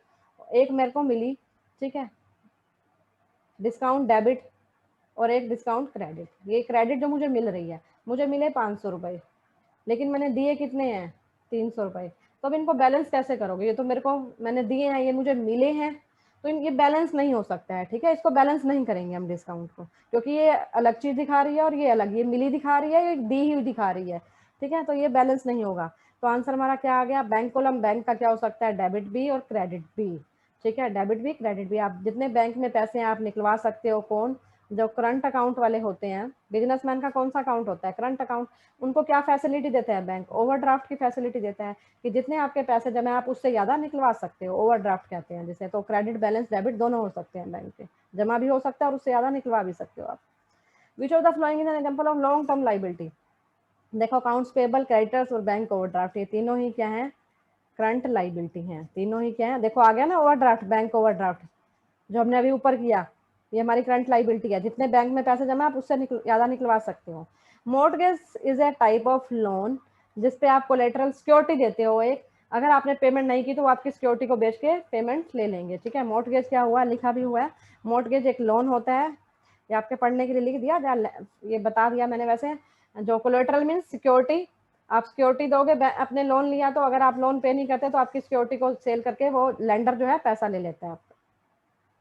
एक मेरे को मिली, ठीक है, डिस्काउंट डेबिट और एक डिस्काउंट क्रेडिट। ये क्रेडिट जो मुझे मिल रही है, मुझे मिले 500 रुपये, लेकिन मैंने दिए कितने हैं, 300 रुपये, तो अब इनको बैलेंस कैसे करोगे, ये तो मेरे को मैंने दिए हैं, ये मुझे मिले हैं, तो ये बैलेंस नहीं हो सकता है, ठीक है, इसको बैलेंस नहीं करेंगे हम डिस्काउंट को, क्योंकि ये अलग चीज दिखा रही है और ये अलग, ये मिली दिखा रही है, ये दी हुई दिखा रही है, ठीक है, तो ये बैलेंस नहीं होगा। तो आंसर हमारा क्या आ गया, बैंक कॉलम, बैंक का क्या हो सकता है, डेबिट भी और क्रेडिट भी, ठीक है, डेबिट भी क्रेडिट भी। आप जितने बैंक में पैसे आप निकलवा सकते हो, कौन, जो करंट अकाउंट वाले होते हैं, बिजनेसमैन का कौन सा अकाउंट होता है, करंट अकाउंट, उनको क्या फैसिलिटी देता है बैंक, ओवरड्राफ्ट की फैसिलिटी देता है, कि जितने आपके पैसे जमा आप उससे ज्यादा निकलवा सकते हो, ओवरड्राफ्ट कहते हैं जिसे। तो क्रेडिट बैलेंस डेबिट दोनों हो सकते हैं बैंक के, जमा भी हो सकता है और उससे ज्यादा निकलवा भी सकते हो आप। विच of the following is an example of long term liability, देखो अकाउंट्स पेबल, क्रेडिटर्स और बैंक ओवरड्राफ्ट, ये तीनों ही क्या है, करंट लाइबिलिटी है, तीनों ही क्या है, देखो आ गया ना ओवरड्राफ्ट, बैंक ओवरड्राफ्ट जो हमने अभी ऊपर किया, ये हमारी करंट लाइबिलिटी है, जितने बैंक में पैसे जमा आप उससे ज्यादा निकलवा सकते हो। Mortgage is a type of loan जिसपे आप कोलेटरल सिक्योरिटी देते हो, एक अगर आपने पेमेंट नहीं की तो वो आपकी सिक्योरिटी को बेच के पेमेंट ले लेंगे, ठीक है। मोर्टगेज क्या हुआ, लिखा भी हुआ है, मोर्टगेज एक लोन होता है, ये आपके पढ़ने के लिए लिख दिया, ये बता दिया मैंने, वैसे जो कोलेटरल मीन सिक्योरिटी, आप सिक्योरिटी दोगे, अपने लोन लिया तो अगर आप लोन पे नहीं करते तो आपकी सिक्योरिटी को सेल करके वो लेंडर जो है पैसा ले लेता है,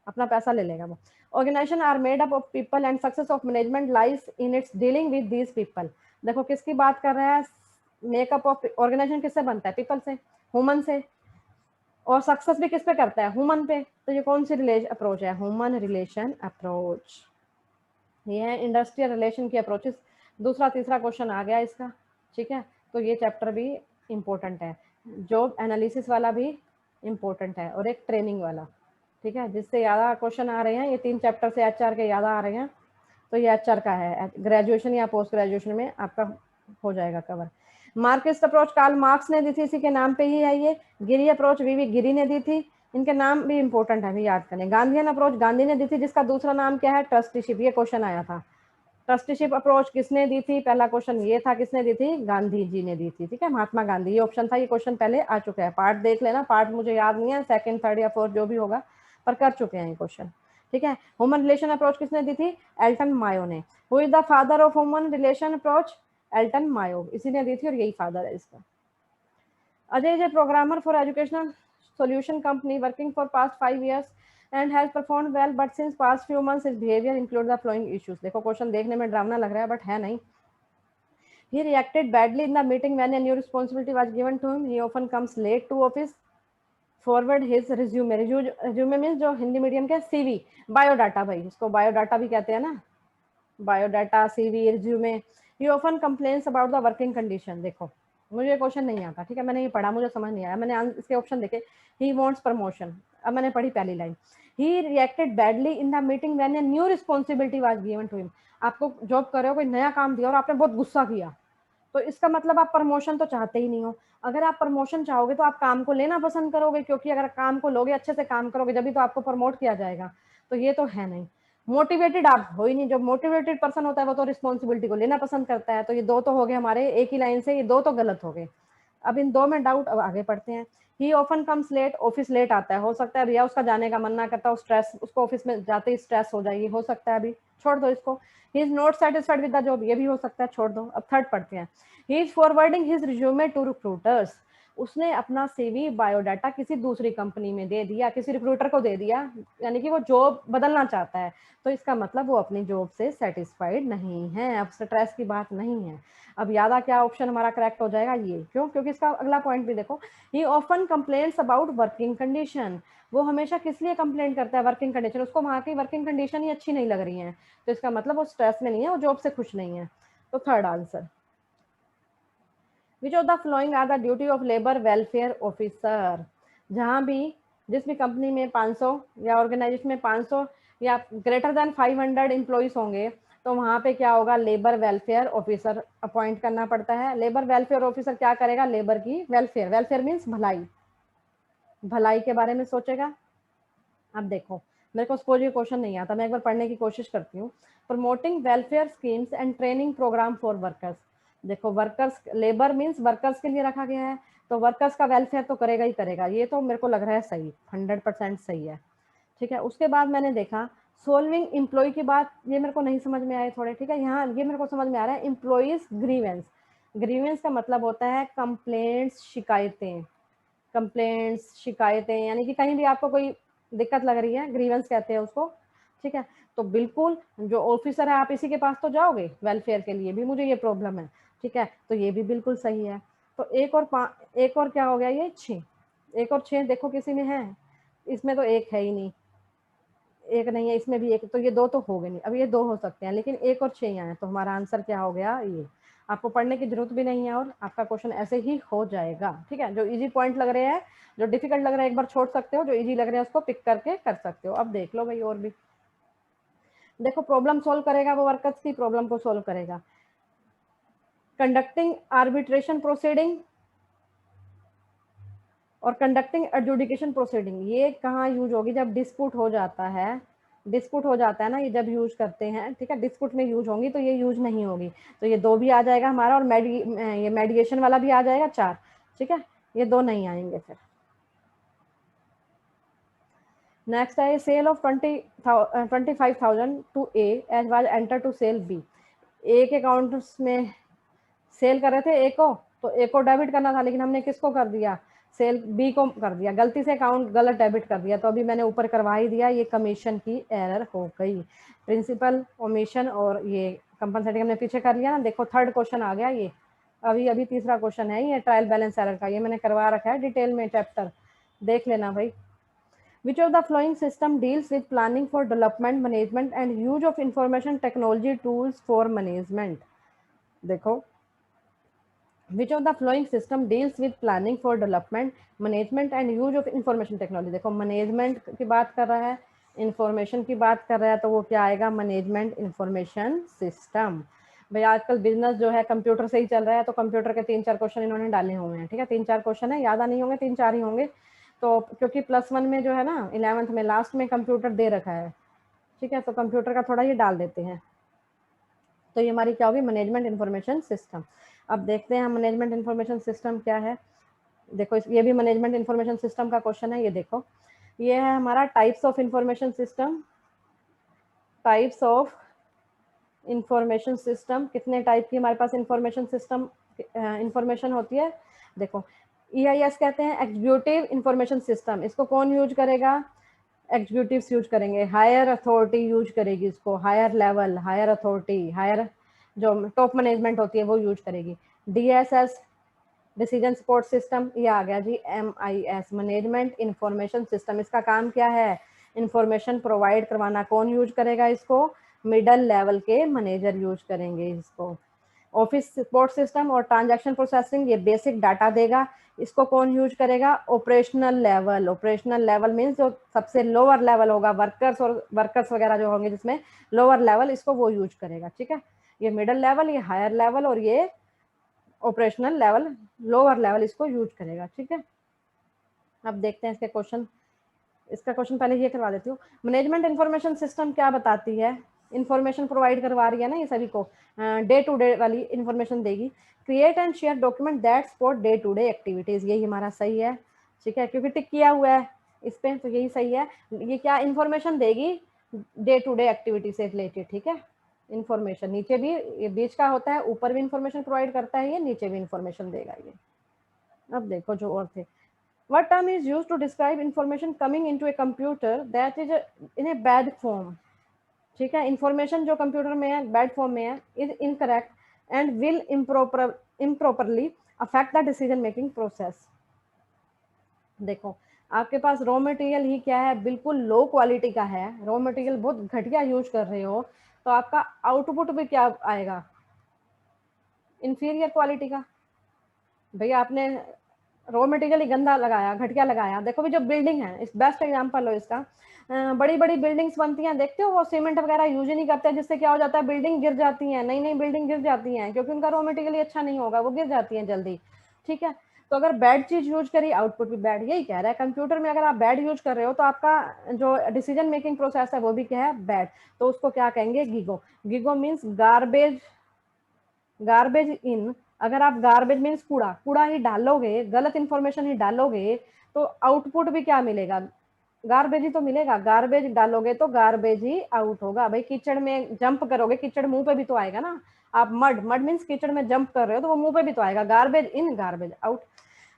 अपना पैसा ले लेगा वो। Organisation are made up of people and success of management lies in its dealing with these people, देखो किसकी बात कर रहा है, मेकअप ऑफ ऑर्गेनाइजेशन किससे बनता है, पीपल से, ह्यूमन से, और सक्सेस भी किस पे करता है, ह्यूमन पे, तो ये कौन सी रिलेशन अप्रोच है, ह्यूमन रिलेशन अप्रोच, ये है इंडस्ट्रियल रिलेशन की अप्रोचेस। दूसरा तीसरा क्वेश्चन आ गया इसका, ठीक है, तो ये चैप्टर भी इम्पोर्टेंट है, जॉब एनालिसिस वाला भी इम्पोर्टेंट है और एक ट्रेनिंग वाला, ठीक है, जिससे ज़्यादा क्वेश्चन आ रहे हैं, ये 3 चैप्टर से एचआर के ज़्यादा आ रहे हैं, तो ये एचआर का है, ग्रेजुएशन या पोस्ट ग्रेजुएशन में आपका हो जाएगा cover. Marxist approach Karl Marx ने दी थी, इसी के नाम पे ही है ये। गिरी अप्रोच वीवी गिरी ने दी थी, इनके नाम भी इंपॉर्टेंट है, भी याद करें। गांधीयन अप्रोच गांधी ने दी थी, जिसका दूसरा नाम क्या है, ट्रस्टीशिप, ये क्वेश्चन आया था। ट्रस्टीशिप अप्रोच किसने दी थी, पहला क्वेश्चन ये था, किसने दी थी, गांधी जी ने दी थी, ठीक है, महात्मा गांधी, ये ऑप्शन था, ये क्वेश्चन पहले आ चुका है, पार्ट देख लेना, पार्ट मुझे याद नहीं है, सेकंड थर्ड या फोर्थ जो भी होगा, पर कर चुके हैं ये क्वेश्चन, ठीक है। ह्यूमन रिलेशन अप्रोच किसने दी थी, एल्टन मायो ने। Who is the father of human relation approach, Elton Mayo, इसी ने दी थी और यही फादर है इसका। Ajay is a programmer for educational solution company working for past 5 years and has performed well, but since past few months his behavior include the following issues। देखो क्वेश्चन देखने में डरावना लग रहा है बट है नहीं। He reacted badly in the meeting when a new responsibility was given to him. He often comes late to office. Forward his resume। resume means जो हिंदी मीडियम के CV, बायोडाटा, भाई इसको बायोडाटा भी कहते हैं ना, biodata, CV, resume. He often complains about the working condition। देखो मुझे क्वेश्चन नहीं आता, ठीक है, मैंने ये पढ़ा, मुझे समझ नहीं आया, मैंने इसके ऑप्शन देखे। ही वांट्स प्रमोशन, अब मैंने पढ़ी पहली line. He reacted badly in the meeting when a new responsibility was given to him. आपको जॉब कर रहे हो, कोई नया काम दिया और आपने बहुत गुस्सा किया, तो इसका मतलब आप प्रमोशन तो चाहते ही नहीं हो। अगर आप प्रमोशन चाहोगे तो आप काम को लेना पसंद करोगे, क्योंकि अगर काम को लोगे, अच्छे से काम करोगे, जब भी तो आपको प्रमोट किया जाएगा, तो ये तो है नहीं। मोटिवेटेड आप हो ही नहीं, जो मोटिवेटेड पर्सन होता है वो तो रिस्पॉन्सिबिलिटी को लेना पसंद करता है। तो ये दो तो हो गए हमारे एक ही लाइन से, ये दो तो गलत हो गए। अब इन दो में डाउट, अब आगे पढ़ते हैं। He often comes late, office late आता है, हो सकता है भैया उसका जाने का मन ना करता, स्ट्रेस, उसको ऑफिस में जाते ही स्ट्रेस हो जाएगी, हो सकता है, अभी छोड़ दो इसको। He is not satisfied with the job, ये भी हो सकता है, छोड़ दो। अब थर्ड पढ़ते हैं। He is forwarding his resume to recruiters. उसने अपना सीवी बायोडाटा किसी दूसरी कंपनी में दे दिया, किसी रिक्रूटर को दे दिया, यानी कि वो जॉब बदलना चाहता है, तो इसका मतलब वो अपनी जॉब से सेटिस्फाइड नहीं है। अब स्ट्रेस की बात नहीं है। अब याद आ क्या ऑप्शन हमारा करेक्ट हो जाएगा, ये। क्यों? क्योंकि इसका अगला पॉइंट भी देखो, ही often complaints about working condition. वो हमेशा किस लिए कंप्लेंट करता है? Working condition. उसको वहां की वर्किंग कंडीशन ही अच्छी नहीं लग रही है, तो इसका मतलब वो स्ट्रेस में नहीं है, वो जॉब से खुश नहीं है। तो third answer. Which of the following are the duty of labour welfare officer. जहां भी, जिस भी कंपनी में 500 या ऑर्गेनाइजेशन में 500 या ग्रेटर देन 500 एम्प्लॉइज होंगे, तो वहां पे क्या होगा? लेबर वेलफेयर ऑफिसर अपॉइंट करना पड़ता है। लेबर वेलफेयर ऑफिसर क्या करेगा? लेबर की वेलफेयर, वेलफेयर मीन्स भलाई, भलाई के बारे में सोचेगा। अब देखो, मेरे को सपोज ये क्वेश्चन नहीं आता, मैं एक बार पढ़ने की कोशिश करती हूँ। Promoting welfare schemes and training program for workers. देखो, वर्कर्स, लेबर मीन्स वर्कर्स के लिए रखा गया है, तो वर्कर्स का वेलफेयर तो करेगा ही करेगा, ये तो मेरे को लग रहा है सही, 100% सही है। ठीक है। उसके बाद मैंने देखा सोल्विंग एम्प्लॉय की बात, ये मेरे को नहीं समझ में आए थोड़े। ठीक है, यहाँ ये मेरे को समझ में आ रहा है, एम्प्लॉइज ग्रीवेंस। ग्रीवेंस का मतलब होता है कंप्लेंट्स, शिकायतें। कंप्लेंट्स, शिकायतें, यानी कि कहीं भी आपको कोई दिक्कत लग रही है, ग्रीवेंस कहते हैं उसको। ठीक है, तो बिल्कुल जो ऑफिसर है, आप इसी के पास तो जाओगे वेलफेयर के लिए भी, मुझे ये प्रॉब्लम है। ठीक है, तो ये भी बिल्कुल सही है। तो एक और क्या हो गया, ये 6। एक और 6 देखो किसी में है, इसमें तो एक है ही नहीं, एक नहीं है, इसमें भी एक, तो ये 2 तो हो गए नहीं। अब ये 2 हो सकते हैं, लेकिन एक और 6 यहाँ है, तो हमारा आंसर क्या हो गया? ये। आपको पढ़ने की जरूरत भी नहीं है और आपका क्वेश्चन ऐसे ही हो जाएगा। ठीक है, जो इजी पॉइंट लग रहे हैं, जो डिफिकल्ट लग रहा है एक बार छोड़ सकते हो, जो इजी लग रहे हैं उसको पिक करके कर सकते हो। अब देख लो भाई, और भी देखो, प्रॉब्लम सोल्व करेगा वो, वर्कर्स की प्रॉब्लम को सोल्व करेगा। कंडक्टिंग आर्बिट्रेशन प्रोसीडिंग और कंडक्टिंग एडजुडिकेशन प्रोसीडिंग, ये कहाँ यूज होगी? जब डिस्प्यूट हो जाता है, डिस्प्यूट हो जाता है ना, ये जब यूज करते हैं। ठीक है, डिस्प्यूट में यूज होंगी, तो ये यूज नहीं होगी, तो ये 2 भी आ जाएगा हमारा, और ये मेडिएशन वाला भी आ जाएगा 4। ठीक है, ये 2 नहीं आएंगे फिर। नेक्स्ट है sale of 25,000 to A as was enter to sale B. A के अकाउंट में सेल कर रहे थे ए को, तो ए को डेबिट करना था, लेकिन हमने किसको कर दिया? सेल बी को कर दिया, गलती से अकाउंट गलत डेबिट कर दिया, तो अभी मैंने ऊपर करवा ही दिया, ये कमीशन की एरर हो गई। प्रिंसिपल ओमिशन और ये कंपनसेटिंग हमने पीछे कर लिया ना। देखो थर्ड क्वेश्चन आ गया ये, अभी अभी तीसरा क्वेश्चन है ये, ट्रायल बैलेंस एरर का, ये मैंने करवा रखा है डिटेल में चैप्टर, देख लेना भाई। Which of the following system deals with planning for development, management and use of information technology tools for management? देखो, which of the following system deals with planning for development, management and use of information technology? देखो, मैनेजमेंट की बात कर रहा है, इंफॉर्मेशन की बात कर रहा है, तो वो क्या आएगा? Management information system. भाई आजकल बिजनेस जो है कंप्यूटर से ही चल रहा है, तो कंप्यूटर के 3-4 क्वेश्चन इन्होंने डाले हुए हैं। ठीक है, 3-4 क्वेश्चन है, ज्यादा नहीं होंगे, 3-4 ही होंगे। तो क्योंकि +1 में जो है ना, 11th में लास्ट में कंप्यूटर दे रखा है। ठीक है, तो कंप्यूटर का थोड़ा ये डाल देते हैं, तो ये हमारी क्या होगी? Management information system. अब देखते हैं मैनेजमेंट इंफॉर्मेशन सिस्टम क्या है। देखो, ये भी मैनेजमेंट इंफॉर्मेशन सिस्टम का क्वेश्चन है। ये देखो, ये है हमारा types of information system. Types of information system, कितने टाइप की हमारे पास इंफॉर्मेशन सिस्टम इंफॉर्मेशन होती है? देखो, EIS कहते हैं एग्जीक्यूटिव इंफॉर्मेशन सिस्टम, इसको कौन यूज करेगा? एग्जीक्यूटिव्स यूज करेंगे, हायर अथॉरिटी यूज करेगी इसको, higher level, higher authority, higher जो टॉप मैनेजमेंट होती है वो यूज करेगी। DSS डिसीजन सपोर्ट सिस्टम, ये आ गया जी MIS मैनेजमेंट इंफॉर्मेशन सिस्टम। इसका काम क्या है? इंफॉर्मेशन प्रोवाइड करवाना। कौन यूज करेगा इसको? मिडल लेवल के मैनेजर यूज करेंगे इसको। ऑफिस सपोर्ट सिस्टम और ट्रांजैक्शन प्रोसेसिंग, ये बेसिक डाटा देगा, इसको कौन यूज करेगा? Operational level. Operational level means जो सबसे लोअर लेवल होगा, वर्कर्स वगैरह जो होंगे जिसमें लोअर लेवल, इसको वो यूज करेगा। ठीक है, ये मिडल लेवल, ये हायर लेवल और ये ऑपरेशनल लेवल, लोअर लेवल इसको यूज करेगा। ठीक है, अब देखते हैं इसके क्वेश्चन। इसका क्वेश्चन पहले ये करवा देती हूँ। मैनेजमेंट इंफॉर्मेशन सिस्टम क्या बताती है? इंफॉर्मेशन प्रोवाइड करवा रही है ना ये सभी को, डे टू डे वाली इंफॉर्मेशन देगी। Create and share document that support day to day activities, यही हमारा सही है। ठीक है, क्योंकि टिक किया हुआ है इस पे, तो यही सही है। ये क्या इंफॉर्मेशन देगी? डे टू डे एक्टिविटी से रिलेटेड। ठीक है, इंफॉर्मेशन नीचे भी, ये बीच का होता है, ऊपर भी इंफॉर्मेशन प्रोवाइड करता है, ये नीचे भी इंफॉर्मेशन देगा ये। अब देखो जो और थे, what term is used to describe information coming into a computer that is in a bad form, ठीक है, इंफॉर्मेशन जो कंप्यूटर में है बैड फॉर्म में है, is incorrect and will improperly affect the decision making process. देखो आपके पास रॉ मटेरियल ही क्या है, बिल्कुल लो क्वालिटी का है, रॉ मटेरियल बहुत घटिया यूज कर रहे हो, तो आपका आउटपुट भी क्या आएगा, इंफीरियर क्वालिटी का। भैया आपने रॉ मटेरियल ही गंदा लगाया, घटिया लगाया। देखो भी जो बिल्डिंग है, इस बेस्ट एग्जांपल हो इसका, बड़ी बड़ी बिल्डिंग्स बनती हैं, देखते हो वो सीमेंट वगैरह यूज ही नहीं करते, जिससे क्या हो जाता है, बिल्डिंग गिर जाती है, नई नई बिल्डिंग गिर जाती हैं, क्योंकि उनका रॉ मटेरियल ही अच्छा नहीं होगा, वो गिर जाती हैं जल्दी, ठीक है। तो अगर बैड चीज यूज करी, आउटपुट भी बैड, यही कह रहा है कंप्यूटर में अगर आप बैड यूज कर रहे हो तो आपका जो डिसीजन मेकिंग प्रोसेस है वो भी क्या है, बैड। तो उसको क्या कहेंगे, GIGO. GIGO means garbage, garbage इन। अगर आप गार्बेज मीन्स कूड़ा, कूड़ा ही डालोगे, गलत इंफॉर्मेशन ही डालोगे, तो आउटपुट भी क्या मिलेगा, गार्बेज ही तो मिलेगा। गार्बेज डालोगे तो गार्बेज ही आउट होगा। भाई कीचड़ में जंप करोगे, कीचड़ मुंह पे भी तो आएगा ना। आप मड, मड मीन्स कीचड़ में जंप कर रहे हो तो वो मुंह पे भी तो आएगा। गार्बेज इन, गार्बेज आउट।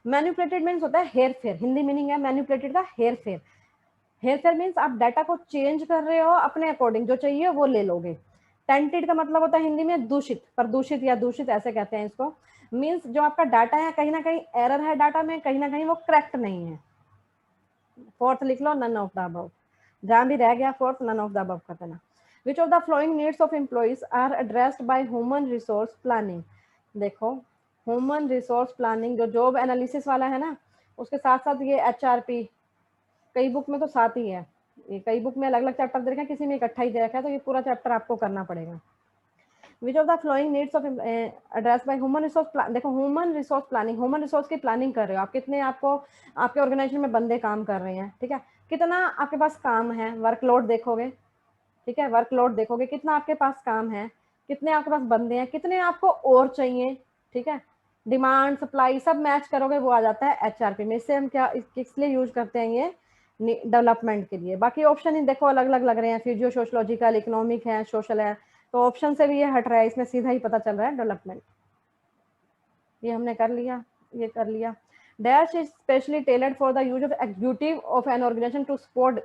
मैन्युपुलेटेड मीन्स होता है हेर फेर, हिंदी मीनिंग है मैन्युपुलेटेड का हेर फेर। हेयर फेयर मीन्स आप डाटा को चेंज कर रहे हो, अपने अकॉर्डिंग जो चाहिए वो ले लोगे। टेंटेड का मतलब होता है हिंदी में दूषित, प्रदूषित या दूषित ऐसे कहते हैं इसको। मीन्स जो आपका डाटा है कहीं ना कहीं एरर है डाटा में, कहीं ना कहीं वो करेक्ट नहीं है। फोर्थ लिख लो, नन ऑफ द अबव। जहां भी रह गया fourth, none of the above कर देना। Which of the following needs of employees are addressed by human resource planning. देखो ह्यूमन रिसोर्स प्लानिंग जो जॉब एनालिसिस वाला है ना, उसके साथ साथ ये HRP, कई बुक में तो साथ ही है, ये कई बुक में अलग अलग चैप्टर दे रखे हैं, किसी में इकट्ठा ही दे रखा है, तो ये पूरा चैप्टर आपको करना पड़ेगा। Which of the following needs of address by human resource. देखो human resource planning, human resource की प्लानिंग कर रहे हो आप, कितने आपको आपके ऑर्गेनाइजेशन में बंदे काम कर रहे हैं, ठीक है, कितना आपके पास काम है, वर्कलोड देखोगे, ठीक है, वर्कलोड देखोगे कितना आपके पास काम है, कितने आपके पास बंदे हैं, कितने आपको और चाहिए, ठीक है, डिमांड सप्लाई सब मैच करोगे, वो आ जाता है HRP में। इससे हम क्या किस लिए यूज करते हैं, ये डेवलपमेंट के लिए। बाकी ऑप्शन ही देखो अलग अलग लग रहे हैं, फिजियो सोशोलॉजिकल, इकोनॉमिक है, सोशल है, तो ऑप्शन से भी ये हट रहा है, इसमें सीधा ही पता चल रहा है डेवलपमेंट। ये हमने कर लिया, ये कर लिया। Dash is specially tailored for the use of executive of an organisation to support.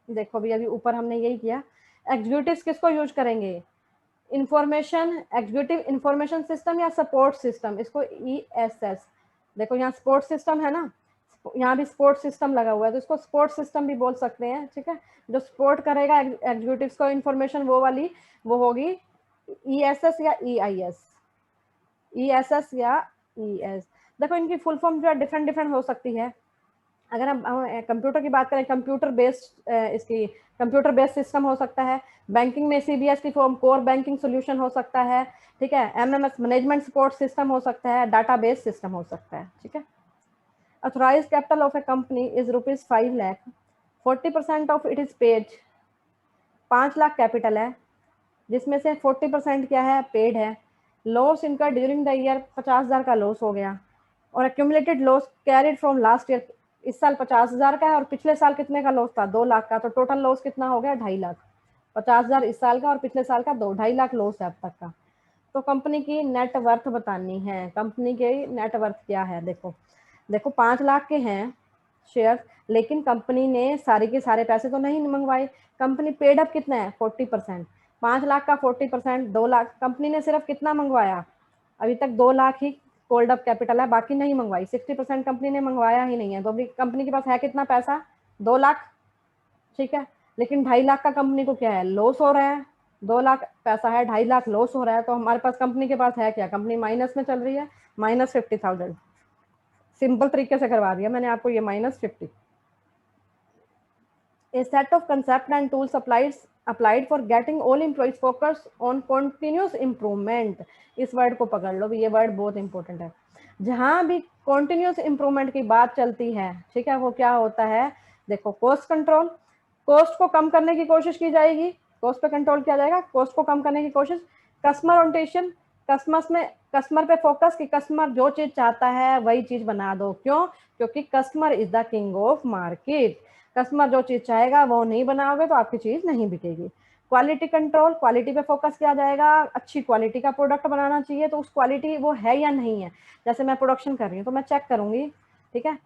देखो भी अभी ऊपर हमने यही किया, एग्जीक्यूटिव किसको यूज करेंगे, इंफॉर्मेशन, एग्जीक्यूटिव इंफॉर्मेशन सिस्टम या सपोर्ट सिस्टम, इसको ESS। देखो यहाँ सपोर्ट सिस्टम है ना, यहाँ भी सपोर्ट सिस्टम लगा हुआ है, तो इसको सपोर्ट सिस्टम भी बोल सकते हैं, ठीक है। जो सपोर्ट करेगा एग्जीक्यूटिव्स को इंफॉर्मेशन, वो वाली वो होगी ESS या EIS, ESS या ES। देखो इनकी फुल फॉर्म जो है डिफरेंट डिफरेंट हो सकती है। अगर हम कंप्यूटर की बात करें, कंप्यूटर बेस्ड इसकी कंप्यूटर बेस्ड सिस्टम हो सकता है। बैंकिंग में CBS की फॉर्म कोर बैंकिंग सोल्यूशन हो सकता है, ठीक है। MMS मैनेजमेंट सपोर्ट सिस्टम हो सकता है, डाटा बेस्ड सिस्टम हो सकता है, ठीक है। Authorise capital of a company is ₹5 lakh, 40% of it is paid. 5 lakh capital है, जिसमें से 40% क्या है, पेड है। लॉस इनका ड्यूरिंग द ईयर 50,000 का लॉस हो गया, और accumulated loss carried from last year, इस साल 50,000 का है और पिछले साल कितने का लॉस था, 2 लाख का, तो टोटल लॉस कितना हो गया, 2.5 लाख। 50,000 इस साल का और पिछले साल का 2.5 लाख लॉस है अब तक का। तो कंपनी की नेट वर्थ बतानी है, कंपनी की नेट वर्थ क्या है। देखो देखो 5 लाख के हैं शेयर, लेकिन कंपनी ने सारे के सारे पैसे तो नहीं मंगवाए, कंपनी पेड अप कितना है, 40%। 5 लाख का 40% 2 लाख, कंपनी ने सिर्फ कितना मंगवाया, अभी तक 2 लाख ही कोल्ड अप कैपिटल है, बाकी नहीं मंगवाई, 60% कंपनी ने मंगवाया ही नहीं है। तो अभी कंपनी के पास है कितना पैसा, 2 लाख, ठीक है। लेकिन 2.5 लाख का कंपनी को क्या है, लॉस हो रहा है। 2 लाख पैसा है, 2.5 लाख लॉस हो रहा है, तो हमारे पास कंपनी के पास है क्या, कंपनी माइनस में चल रही है, -50,000। सिंपल तरीके से करवा दिया मैंने आपको, ये -50। A set of concept and tools applied for getting all employees focused on continuous improvement। इस वर्ड को पकड़ लो, ये वर्ड बहुत इंपॉर्टेंट है। जहां भी continuous improvement की बात चलती है, ठीक है, वो क्या होता है, देखो कॉस्ट कंट्रोल, कॉस्ट को कम करने की कोशिश की जाएगी, कॉस्ट पे कंट्रोल किया जाएगा, कॉस्ट को कम करने की कोशिश। कस्टमर ओरिएंटेशन, कस्टमर पे फोकस, कि कस्टमर जो चीज चाहता है वही चीज बना दो, क्यों, क्योंकि customer is the king of market. Customer जो चीज चाहेगा वो नहीं बनाओगे तो आपकी चीज नहीं बिकेगी। क्वालिटी कंट्रोल, क्वालिटी पे फोकस किया जाएगा, अच्छी क्वालिटी का प्रोडक्ट बनाना चाहिए, तो उस क्वालिटी वो है या नहीं है। जैसे मैं प्रोडक्शन कर रही हूँ तो मैं चेक करूंगी, ठीक है,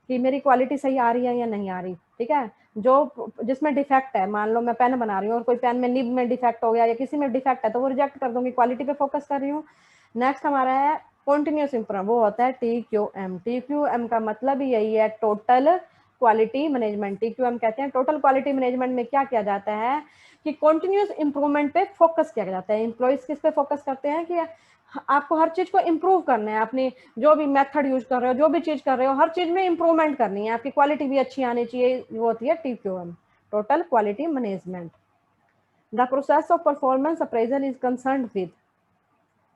कि मेरी क्वालिटी सही आ रही है या नहीं आ रही, ठीक है। जो जिसमें डिफेक्ट है, मान लो मैं पेन बना रही हूँ और कोई पेन में निब में डिफेक्ट हो गया या किसी में डिफेक्ट है, तो वो रिजेक्ट कर दूंगी, क्वालिटी पे फोकस कर रही हूँ। नेक्स्ट हमारा है कॉन्टिन्यूस इम्प्रूवमेंट, वो होता है TQM। TQM का मतलब ही यही है, टोटल क्वालिटी मैनेजमेंट। TQM कहते हैं टोटल क्वालिटी मैनेजमेंट में क्या किया जाता है कि कॉन्टिन्यूस इम्प्रूवमेंट पे फोकस किया जाता है। एम्प्लॉइज किस पे फोकस करते हैं कि आपको हर चीज को इम्प्रूव करना है, अपनी जो भी मेथड यूज कर रहे हो, जो भी चीज कर रहे हो, हर चीज में इम्प्रूवमेंट करनी है, आपकी क्वालिटी भी अच्छी आनी चाहिए, वो होती है TQM, total quality management. The process of performance appraisal is concerned with,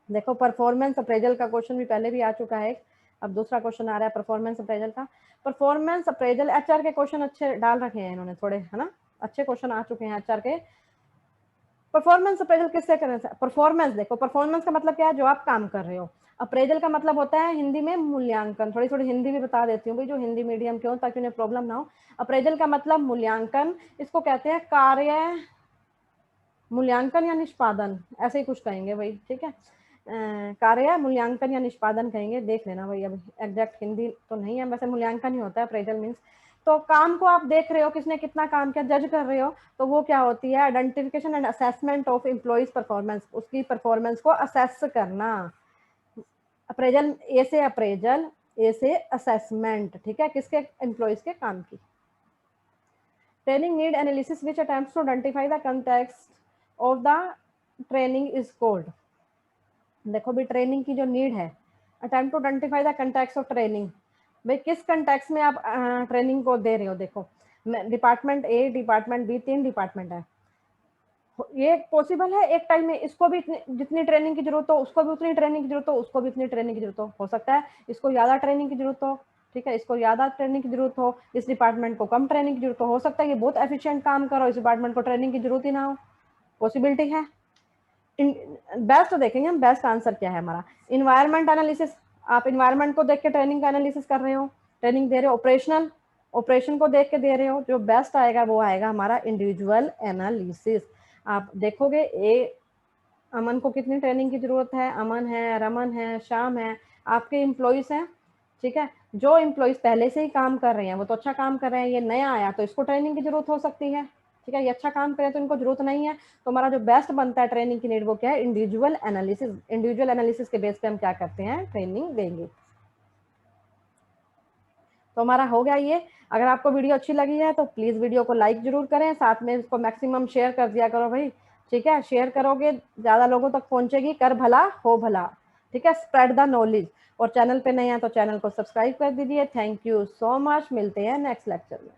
देखो परफॉर्मेंस अप्रेजल का क्वेश्चन भी पहले भी आ चुका है, अब दूसरा क्वेश्चन आ रहा है परफॉर्मेंस अप्रेजल का। परफॉर्मेंस अप्रेजल HR के क्वेश्चन अच्छे डाल रखे हैं इन्होंने थोड़े, है ना, अच्छे क्वेश्चन आ चुके हैं HR के। परफॉर्मेंस अप्रेजल किससे करना है? परफॉर्मेंस, देखो परफॉर्मेंस का मतलब क्या है, जो आप काम कर रहे हो। अप्रेजल का मतलब होता है हिंदी में मूल्यांकन, थोड़ी थोड़ी हिंदी भी बता देती हूँ भाई, जो हिंदी मीडियम के हो ताकि उन्हें प्रॉब्लम ना हो। अप्रेजल का मतलब मूल्यांकन, इसको कहते हैं कार्य मूल्यांकन या निष्पादन, ऐसे ही कुछ कहेंगे भाई, ठीक है। कार्य मूल्यांकन या निष्पादन कहेंगे, देख लेना भाई, अब एग्जैक्ट हिंदी तो नहीं है, वैसे मूल्यांकन ही होता है अप्रेजल मीन्स। तो काम को आप देख रहे हो, किसने कितना काम किया, जज कर रहे हो, तो वो क्या होती है, identification and assessment of employees performance, उसकी परफॉर्मेंस को असेस करना। अप्रेजल, ए से अप्रेजल, ए से असेसमेंट, ठीक है, किसके, एम्प्लॉइज के काम की। Training need analysis which attempts to identify the context of the training is called, देखो भी ट्रेनिंग की जो नीड है, attempt to identify the context of training, भाई किस कंटेक्स्ट में आप ट्रेनिंग को दे रहे हो। देखो department A, department B, 3 department है, ये पॉसिबल है एक टाइम में इसको भी जितनी ट्रेनिंग की जरूरत हो, उसको भी उतनी ट्रेनिंग की जरूरत हो, उसको भी उतनी ट्रेनिंग की जरूरत हो सकता है इसको ज्यादा ट्रेनिंग की जरूरत हो, ठीक है, इसको ज्यादा ट्रेनिंग की जरूरत हो, इस डिपार्टमेंट को कम ट्रेनिंग की जरूरत हो सकता है ये बहुत एफिशिएंट काम करो, इस डिपार्टमेंट को ट्रेनिंग की जरूरत ही ना हो, पॉसिबिलिटी है। बेस्ट देखेंगे हम, बेस्ट आंसर क्या है हमारा, इन्वायरमेंट एनालिसिस, आप इन्वायरमेंट को देख के ट्रेनिंग का एनालिसिस कर रहे हो, ट्रेनिंग दे रहे हो। ऑपरेशनल, ऑपरेशन को देख के दे रहे हो, जो बेस्ट आएगा वो आएगा हमारा इंडिविजुअल एनालिसिस। आप देखोगे अमन को कितनी ट्रेनिंग की जरूरत है, अमन है, रमन है, श्याम है, आपके एम्प्लॉइज हैं, ठीक है। जो एम्प्लॉइज पहले से ही काम कर रहे हैं वो तो अच्छा काम कर रहे हैं, ये नया आया तो इसको ट्रेनिंग की जरूरत हो सकती है, ठीक है, ये अच्छा काम करे तो इनको जरूरत नहीं है। तो हमारा जो बेस्ट बनता है ट्रेनिंग की नीड वो क्या है, इंडिविजुअल एनालिसिस। इंडिविजुअल एनालिसिस के बेस पे हम क्या करते हैं, ट्रेनिंग देंगे। तो हमारा हो गया ये। अगर आपको वीडियो अच्छी लगी है तो प्लीज वीडियो को लाइक जरूर करें, साथ में इसको मैक्सिमम शेयर कर दिया करो भाई, ठीक है, शेयर करोगे ज्यादा लोगों तक पहुंचेगी, कर भला हो भला, ठीक है, स्प्रेड द नॉलेज। और चैनल पे नए हैं तो चैनल को सब्सक्राइब कर दीजिए। थैंक यू सो मच, मिलते हैं नेक्स्ट लेक्चर में।